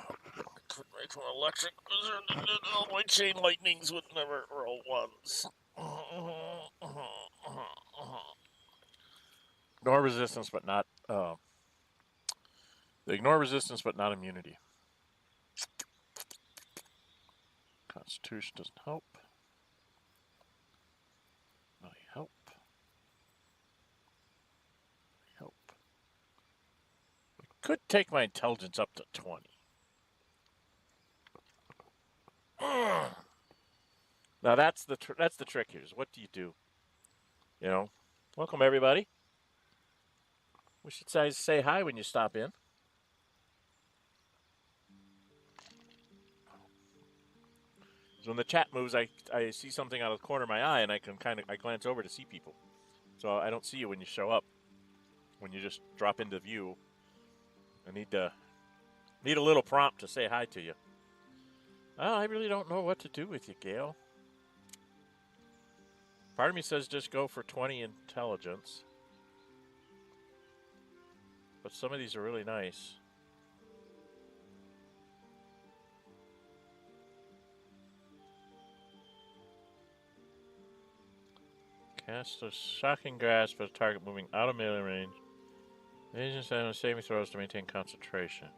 Could make an electric wizard. All my chain lightnings would never roll ones. Ignore resistance, but not they ignore resistance, but not immunity. Constitution doesn't help. Not help. take my intelligence up to 20. Now that's the trick here. Is what do you do? You know, welcome everybody. We should say hi when you stop in. So when the chat moves, I see something out of the corner of my eye, and I glance over to see people. So I don't see you when you show up. When you just drop into view, I need a little prompt to say hi to you. Oh, I really don't know what to do with you, Gale. Part of me says just go for 20 intelligence. But some of these are really nice. Cast a shocking grasp at a target moving out of melee range. Agents and saving throws to maintain concentration.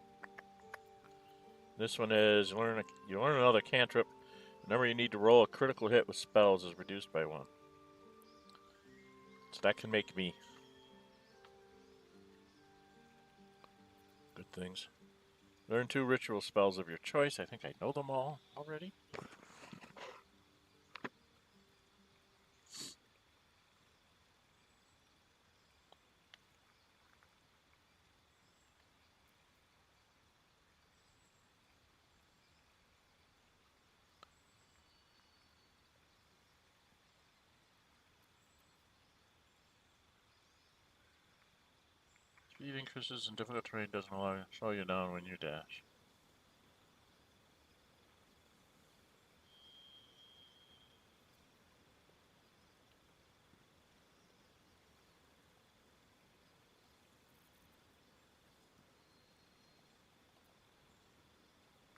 This one is you learn another cantrip. The number you need to roll a critical hit with spells is reduced by 1. So that can make me good things. Learn 2 ritual spells of your choice. I think I know them all already. Speed increases in difficult terrain doesn't allow you to slow you down when you dash.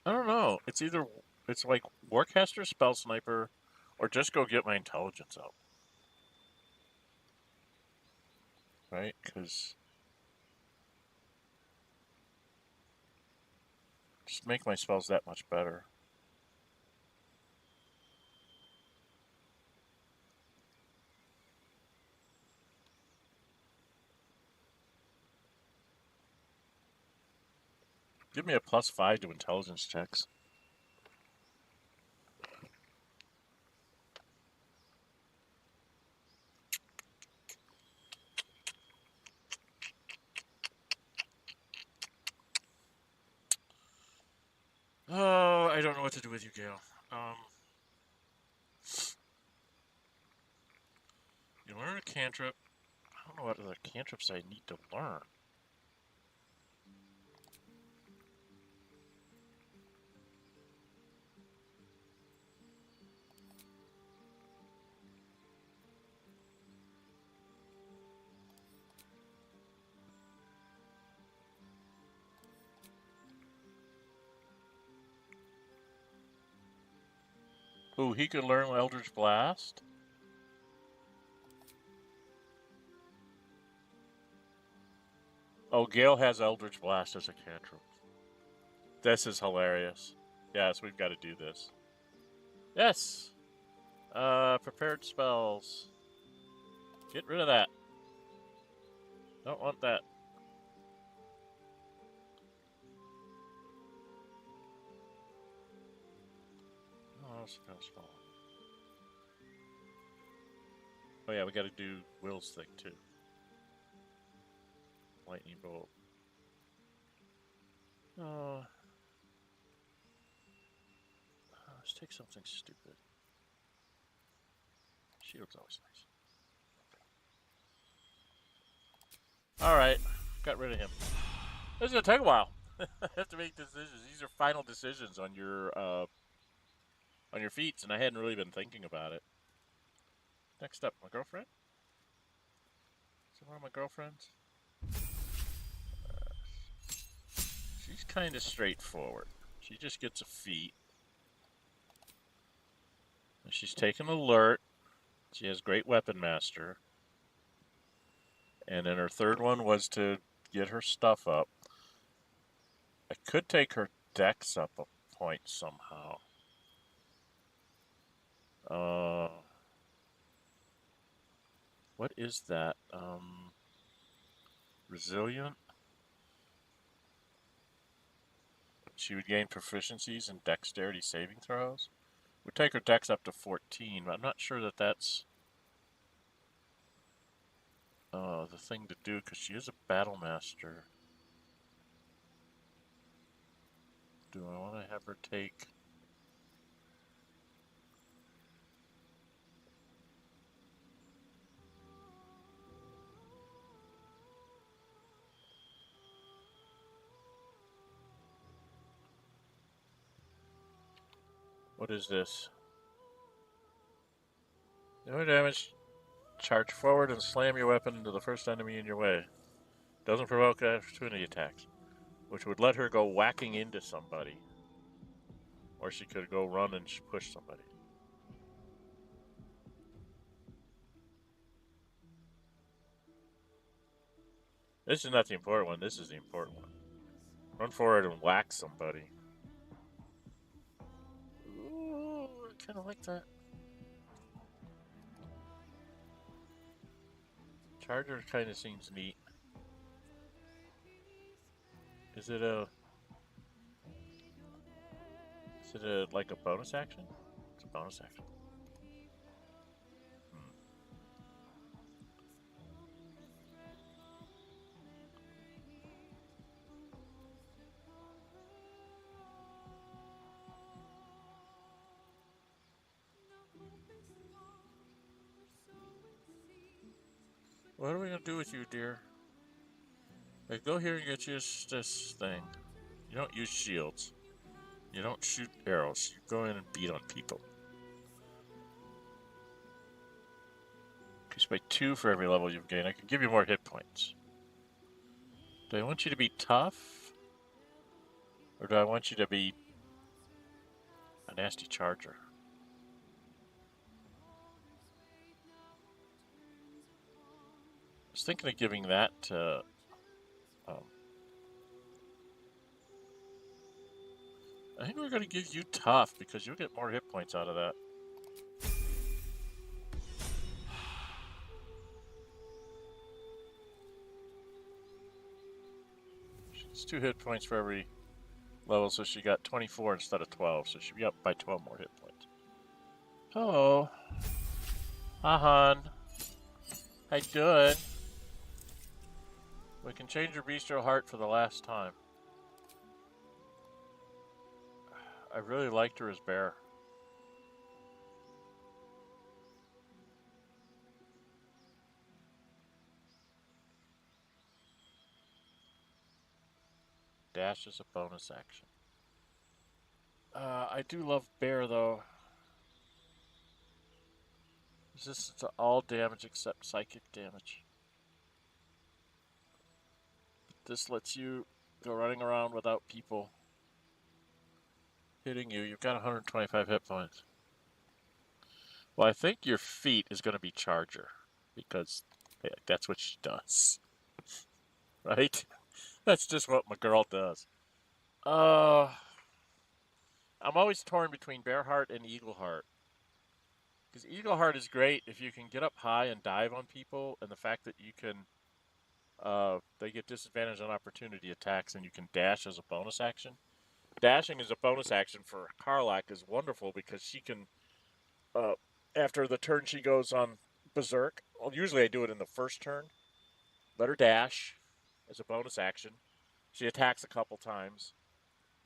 I don't know. It's like Warcaster, Spell Sniper, or just go get my intelligence out. Right? Because just make my spells that much better. Give me a +5 to intelligence checks. Oh, I don't know what to do with you, Gale. You learn a cantrip. I don't know what other cantrips I need to learn. Ooh, he could learn Eldritch Blast. Oh, Gale has Eldritch Blast as a cantrip. This is hilarious. Yes, we've got to do this. Yes! Prepared spells. Get rid of that. Don't want that. Oh, spell. Oh yeah, we got to do Will's thing too. Lightning bolt. Let's take something stupid. Shield's always nice. Alright, got rid of him. This is gonna take a while. I have to make decisions. These are final decisions on your feats, and I hadn't really been thinking about it. Next up, my girlfriend? Is it one of my girlfriends? She's kind of straightforward. She just gets a feat. She's taken alert. She has great weapon master. And then her third one was to get her stuff up. I could take her dex up a point somehow. What is that? Resilient? she would gain proficiencies in dexterity saving throws. Would take her dex up to 14, but I'm not sure that that's the thing to do because she is a battle master. Do I want to have her take? What is this? No damage. Charge forward and slam your weapon into the first enemy in your way. Doesn't provoke opportunity attacks, which would let her go whacking into somebody. Or she could go run and push somebody. This is not the important one. This is the important one. Run forward and whack somebody. Ooh, I kind of like that. Charger kind of seems neat. Is it like a bonus action? It's a bonus action. What are we gonna do with you, dear? Like, go here and get you this thing. You don't use shields. You don't shoot arrows. You go in and beat on people. Increase by 2 for every level you've gained. I can give you more hit points. Do I want you to be tough? Or do I want you to be a nasty charger? I was thinking of giving that to... I think we're going to give you tough because you'll get more hit points out of that. It's 2 hit points for every level, so she got 24 instead of 12, so she'll be up by 12 more hit points. Hello. Hon. How you doing? We can change your bistro heart for the last time. I really liked her as Bear. Dash is a bonus action. I do love Bear, though. Resistance to all damage except psychic damage. This lets you go running around without people hitting you. You've got 125 hit points. Well, I think your feat is going to be Charger, because that's what she does. Right? That's just what my girl does. I'm always torn between Bearheart and Eagleheart. Because Eagleheart is great if you can get up high and dive on people, and the fact that you can, they get disadvantage on opportunity attacks, and you can dash as a bonus action. Dashing as a bonus action for Karlach is wonderful because she can, after the turn she goes on Berserk, well, usually I do it in the first turn, let her dash as a bonus action. She attacks a couple times.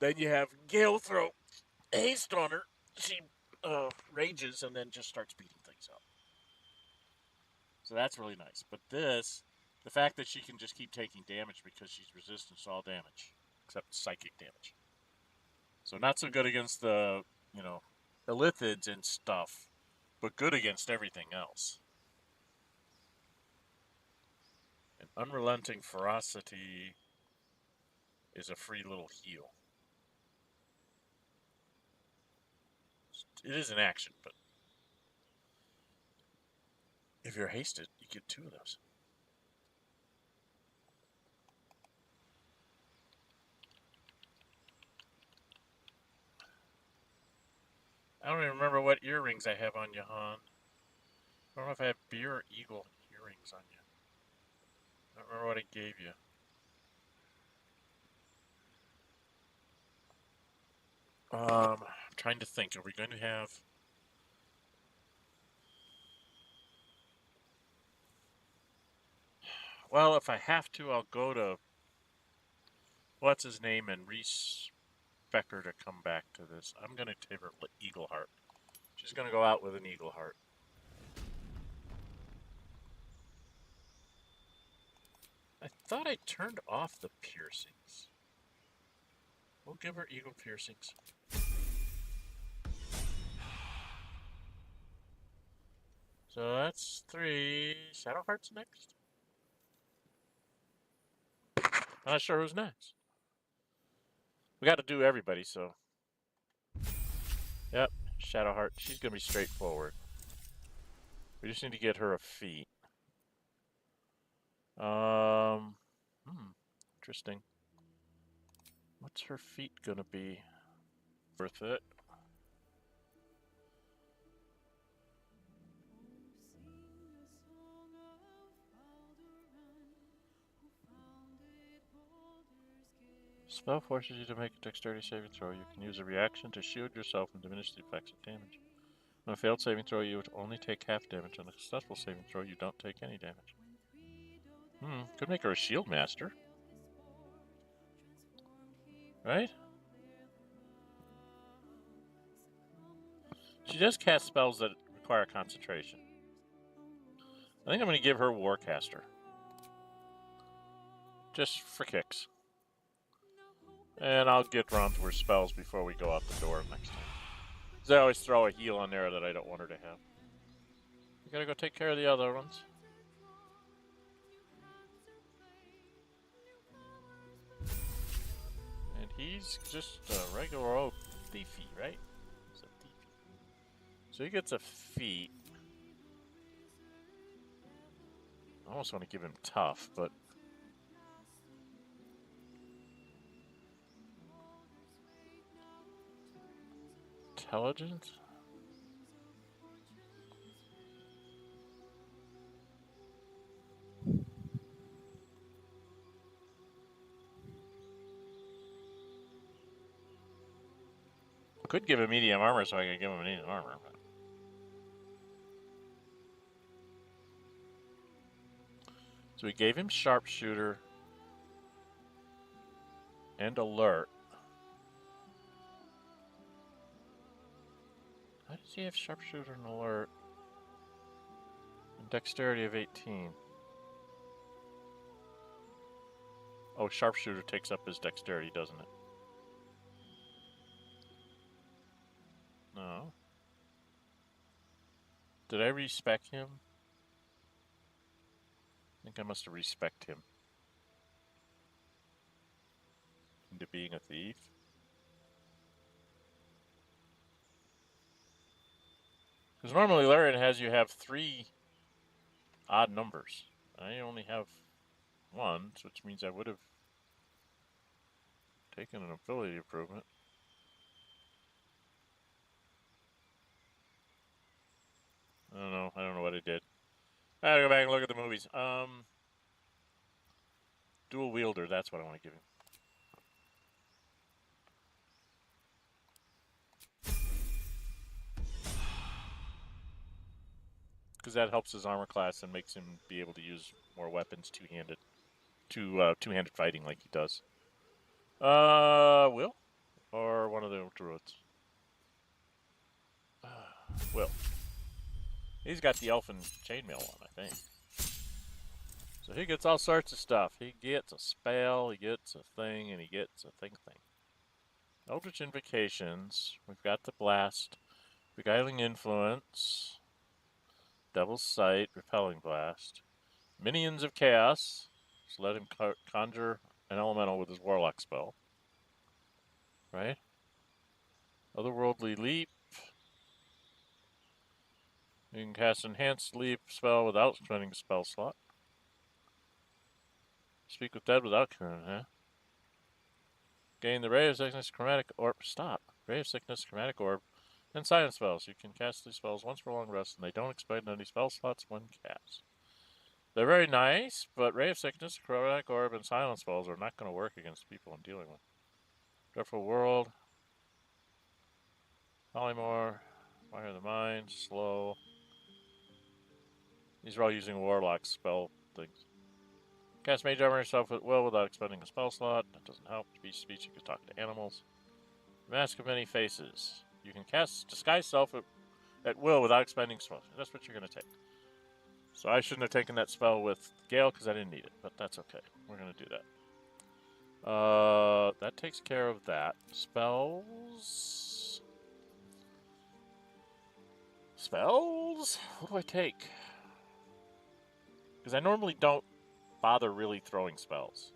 Then you have Gale throw haste on her. She rages and then just starts beating things up. So that's really nice. But this, the fact that she can just keep taking damage because she's resistant to all damage, except psychic damage. So not so good against the, Illithids and stuff, but good against everything else. And Unrelenting Ferocity is a free little heal. It is an action, but if you're hasted, you get 2 of those. I don't even remember what earrings I have on you, hon. I don't know if I have beer or eagle earrings on you. I don't remember what I gave you. I'm trying to think. Are we going to have... Well, if I have to, I'll go to... What's his name? And respec her to come back to this. I'm going to take her Eagle Heart. She's going to go out with an Eagle Heart. I thought I turned off the piercings. We'll give her Eagle piercings. So that's 3. Shadow Heart's next? I'm not sure who's next. We got to do everybody, so... Yep, Shadow Heart. She's going to be straightforward. We just need to get her a feat. Interesting. What's her feat going to be? Worth it. Spell forces you to make a dexterity saving throw. You can use a reaction to shield yourself and diminish the effects of damage. On a failed saving throw, you would only take half damage. On a successful saving throw, you don't take any damage. Could make her a shield master. Right? She does cast spells that require concentration. I think I'm going to give her Warcaster. Just for kicks. And I'll get around to her spells before we go out the door next time. Because I always throw a heal on there that I don't want her to have. We gotta go take care of the other ones. And he's just a regular old thiefy, right? He's a thiefy. So he gets a feat. I almost want to give him tough, but... Intelligence? Could give him medium armor so I could give him medium armor. But... So we gave him sharpshooter and alert. How does he have sharpshooter and alert? And dexterity of 18. Oh, sharpshooter takes up his dexterity, doesn't it? No. Did I respec him? I think I must have respected him into being a thief. Because normally Larian has you have 3 odd numbers. I only have 1, which means I would have taken an ability improvement. I don't know what I did. I gotta go back and look at the movies. Dual wielder, that's what I want to give him. Because that helps his armor class and makes him be able to use more weapons two-handed. Two-handed fighting like he does. Will? Or one of the druids? Will. He's got the elfin chainmail on, I think. So he gets all sorts of stuff. He gets a spell, he gets a thing, and he gets a thing. Eldritch Invocations. We've got the Blast. Beguiling Influence. Devil's Sight. Repelling Blast. Minions of Chaos. So let him conjure an elemental with his Warlock spell. Right? Otherworldly Leap. You can cast Enhanced Leap spell without spending a spell slot. Speak with Dead without killing, huh? Gain the Ray of Sickness, Chromatic Orb. Stop. Ray of Sickness, Chromatic Orb, and Silent spells. You can cast these spells once for a long rest, and they don't expend any spell slots when cast. They're very nice, but Ray of Sickness, Chromatic Orb, and Silent spells are not going to work against people I'm dealing with. Dreadful World. Polymorph, Fire the Mind, Slow. These are all using Warlock spell things. Cast Mage Armor yourself at will without expending a spell slot. That doesn't help. Speech, you can talk to animals. Mask of Many Faces. You can cast Disguise Self at will without expending spells. That's what you're going to take. So I shouldn't have taken that spell with Gale because I didn't need it, but that's okay. We're going to do that. That takes care of that. Spells? Spells? What do I take? Because I normally don't bother really throwing spells.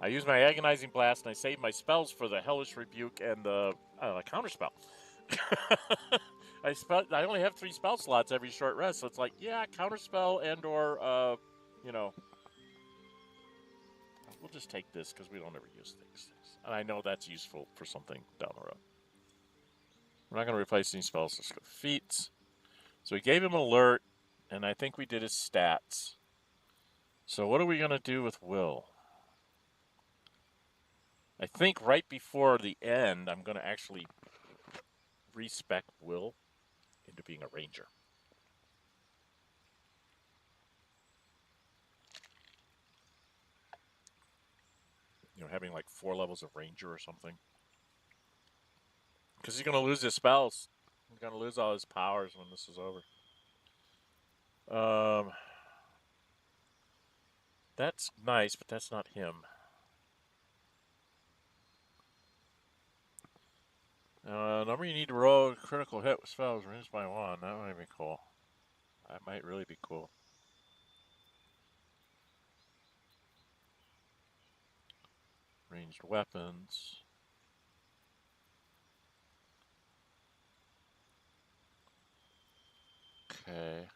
I use my Agonizing Blast and I save my spells for the Hellish Rebuke and the Counterspell. I only have 3 spell slots every short rest, so it's like, yeah, Counterspell and or, we'll just take this because we don't ever use things. And I know that's useful for something down the road. We're not going to replace any spells. Let's go feats. So we gave him alert, and I think we did his stats. So what are we going to do with Will? I think right before the end, I'm going to actually respec Will into being a ranger. You know, having like 4 levels of ranger or something. Because he's going to lose his spells. He's going to lose all his powers when this is over. That's nice, but that's not him. Number you need to roll a critical hit with spells reduced by 1. That might be cool. That might really be cool. Ranged weapons. Okay.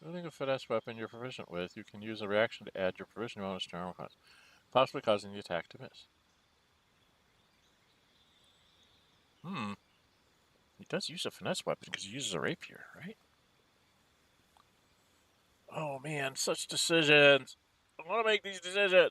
Wielding a finesse weapon you're proficient with, you can use a reaction to add your provision bonus to armor class, possibly causing the attack to miss. He does use a finesse weapon because he uses a rapier, right? Oh man, such decisions! I want to make these decisions!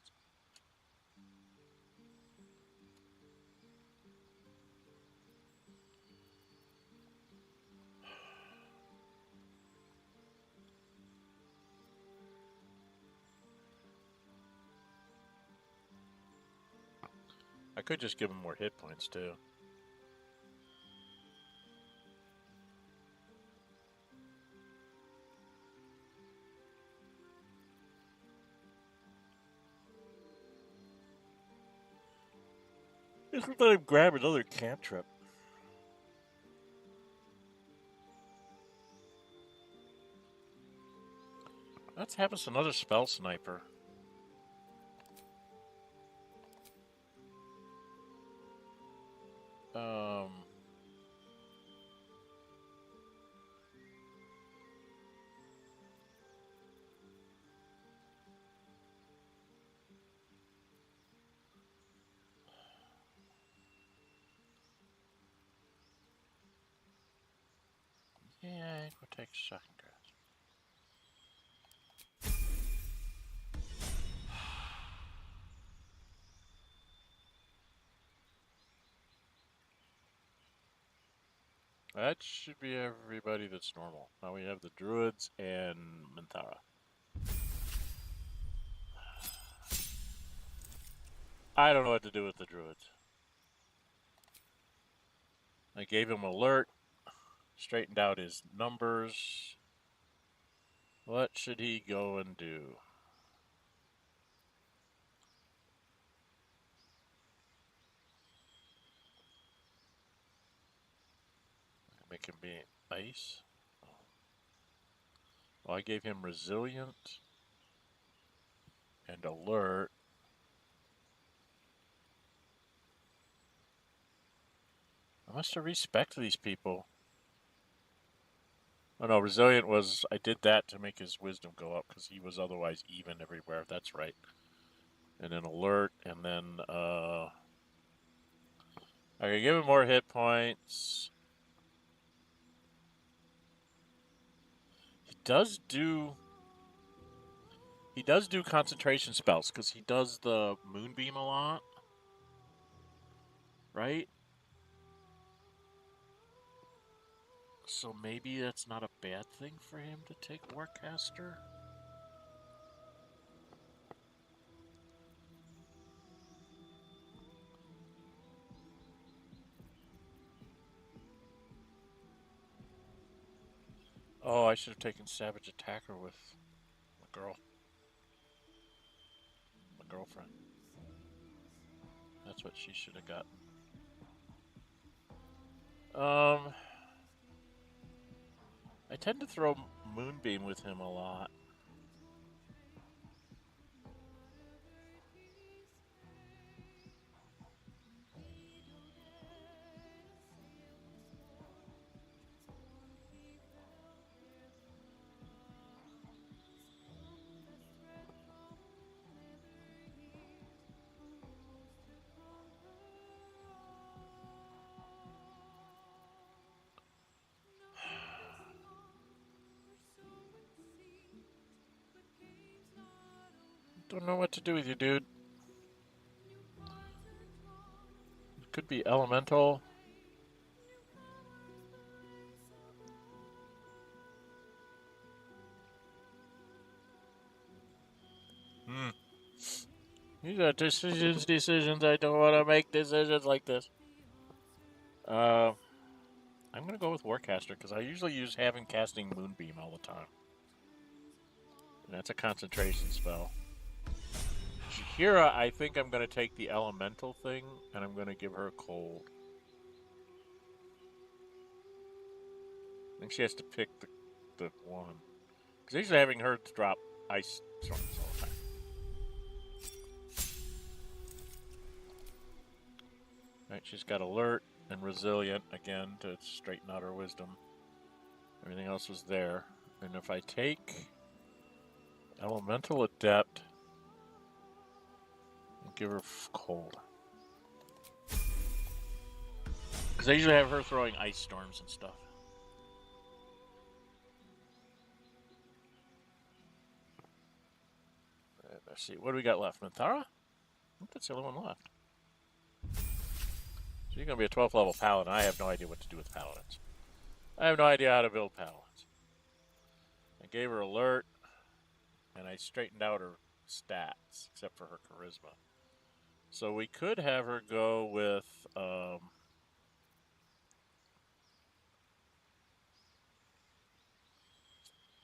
I could just give him more hit points too. Just let him grab another cantrip. Let's have us another spell sniper. Yeah, we'll take second grasp. That should be everybody that's normal. Now we have the druids and Mithral. I don't know what to do with the druids. I gave him alert, straightened out his numbers. What should he go and do? Make him be ice. Well, I gave him resilient and alert. I must have respected these people. Oh no, resilient was, I did that to make his wisdom go up because he was otherwise even everywhere. That's right. And then alert, and then I can give him more hit points. He does do concentration spells because he does the moonbeam a lot, right? So maybe that's not a bad thing for him to take Warcaster. Oh, I should have taken Savage Attacker with my girlfriend. That's what she should have gotten. I tend to throw Moonbeam with him a lot. Don't know what to do with you, dude. It could be Elemental. These are decisions. I don't want to make decisions like this. I'm going to go with Warcaster because I usually use having casting Moonbeam all the time. And that's a concentration spell. Shahira, I think I'm going to take the Elemental thing and I'm going to give her Cold. I think she has to pick the one. Because usually having her to drop Ice Storms all the time. Right, she's got Alert and Resilient again to straighten out her Wisdom. Everything else was there. And if I take Elemental Adept and give her Cold. Because I usually have her throwing Ice Storms and stuff. Let's see, what do we got left? Mithral? I think that's the only one left. So you're going to be a 12th level Paladin. I have no idea what to do with Paladins. I have no idea how to build Paladins. I gave her Alert, and I straightened out her stats, except for her Charisma. So we could have her go with...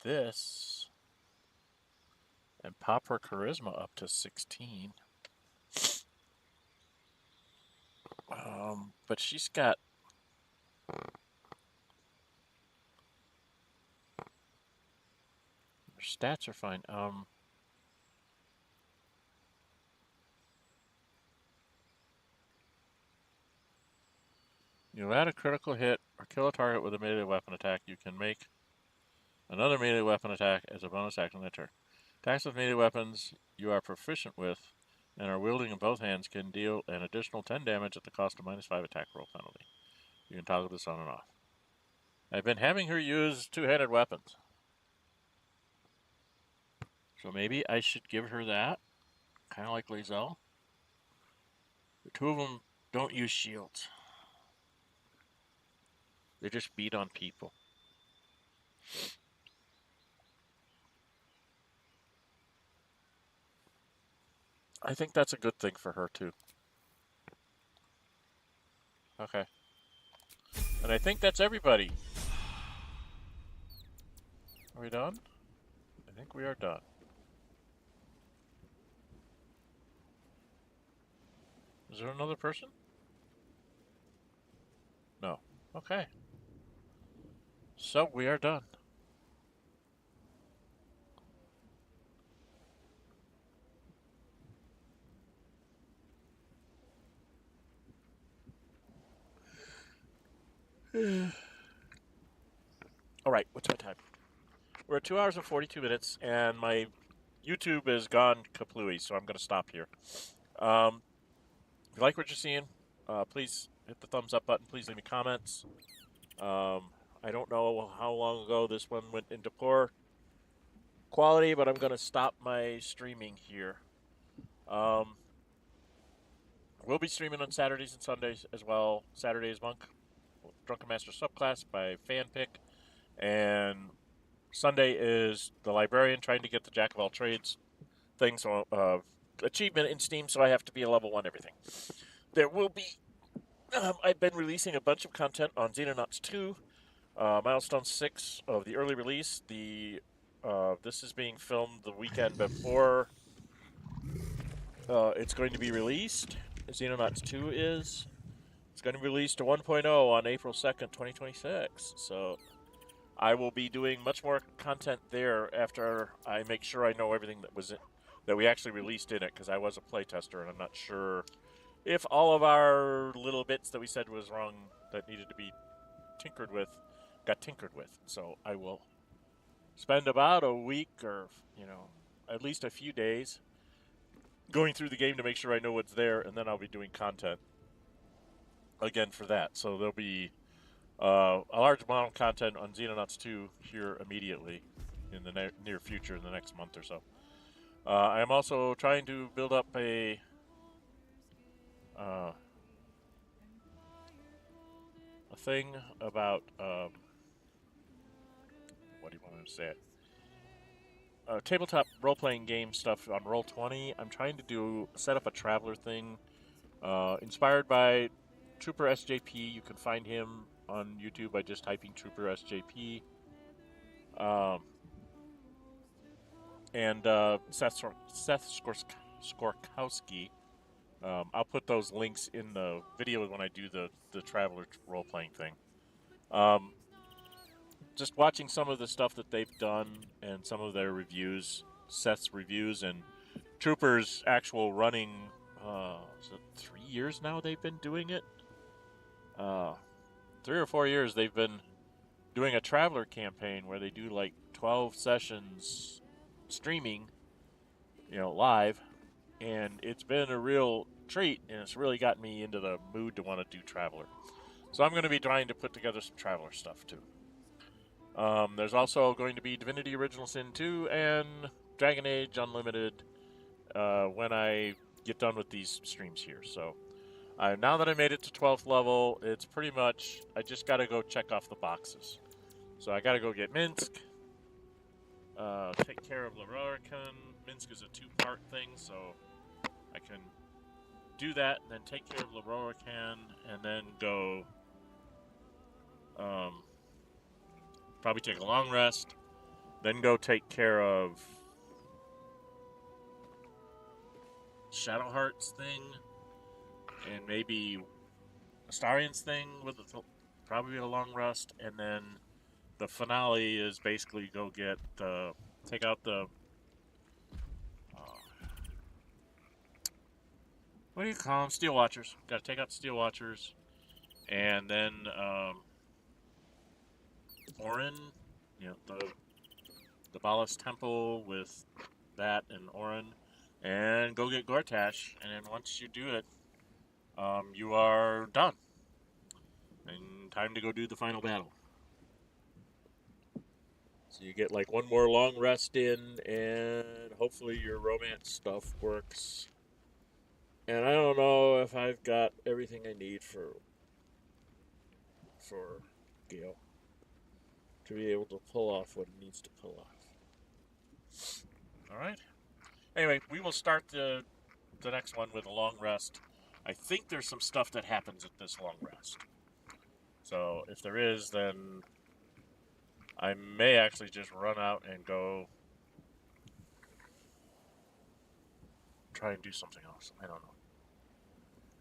this... and pop her Charisma up to 16. But she's got... her stats are fine. You add a critical hit or kill a target with a melee weapon attack. You can make another melee weapon attack as a bonus action that turn. Attacks with melee weapons you are proficient with and are wielding in both hands can deal an additional 10 damage at the cost of -5 attack roll penalty. You can toggle this on and off. I've been having her use two-handed weapons. So maybe I should give her that. Kind of like Lae'zel. The two of them don't use shields. They just beat on people. I think that's a good thing for her, too. Okay. And I think that's everybody. Are we done? I think we are done. Is there another person? No. Okay. So we are done. All right, what's my time? We're at 2 hours and 42 minutes, and my YouTube is gone kaplooey, so I'm going to stop here. If you like what you're seeing, please hit the thumbs up button. Please leave me comments. I don't know how long ago this one went into poor quality, but I'm going to stop my streaming here. We'll be streaming on Saturdays and Sundays as well. Saturday is Monk, Drunken Master subclass by fan pick, and Sunday is the Librarian trying to get the Jack of all trades thing, so achievement in Steam, so I have to be a level 1 everything. There will be, I've been releasing a bunch of content on Xenonauts 2, Milestone 6 of the early release. This is being filmed the weekend before it's going to be released. Xenonauts 2 is. It's going to be released to 1.0 on April 2nd, 2026. So I will be doing much more content there after I make sure I know everything that we actually released in it, because I was a playtester and I'm not sure if all of our little bits that we said was wrong that needed to be tinkered with got tinkered with. So I will spend about a week or, at least a few days going through the game to make sure I know what's there, and then I'll be doing content again for that. So there'll be a large amount of content on Xenonauts 2 here immediately in the near future, in the next month or so. I am also trying to build up a thing about what do you want to say it? Tabletop role-playing game stuff on Roll20. I'm trying to set up a Traveler thing inspired by Trooper SJP. You can find him on YouTube by just typing Trooper SJP. And Seth Skorkowski. I'll put those links in the video when I do the Traveler role-playing thing. Just watching some of the stuff that they've done and some of their reviews, Seth's reviews, and Trooper's actual running, is it 3 years now they've been doing it? 3 or 4 years they've been doing a Traveler campaign where they do like 12 sessions streaming, live, and it's been a real treat, and it's really got me into the mood to want to do Traveler. So I'm going to be trying to put together some Traveler stuff too. There's also going to be Divinity Original Sin 2 and Dragon Age Unlimited when I get done with these streams here. So now that I made it to 12th level, it's pretty much, I just got to go check off the boxes. So I got to go get Minsk, take care of Larian. Minsk is a 2-part thing, so I can do that, and then take care of Larian, and then go probably take a long rest, then go take care of Shadowheart's thing, and maybe Astarion's thing with probably a long rest, and then the finale is basically go get take out the what do you call them? Steel Watchers. Got to take out the Steel Watchers, and then Orin, the Balas Temple with that and Orin, and go get Gortash, and then once you do it, you are done. And time to go do the final battle. So you get like one more long rest in, and hopefully your romance stuff works. And I don't know if I've got everything I need for Gale to be able to pull off what it needs to pull off. Alright. Anyway, we will start the next one with a long rest. I think there's some stuff that happens at this long rest. So if there is, then I may actually just run out and go try and do something else. I don't know.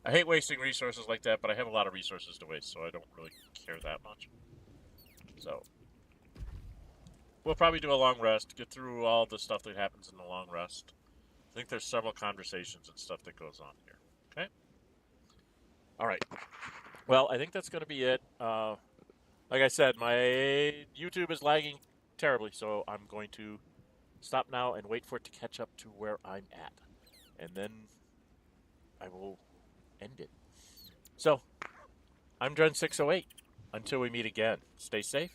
I hate wasting resources like that, but I have a lot of resources to waste, so I don't really care that much. So we'll probably do a long rest, get through all the stuff that happens in the long rest. I think there's several conversations and stuff that goes on here. Okay? All right. Well, I think that's going to be it. Like I said, my YouTube is lagging terribly, so I'm going to stop now and wait for it to catch up to where I'm at. And then I will end it. So, I'm Dren608. Until we meet again, stay safe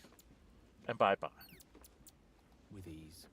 and bye-bye. With ease.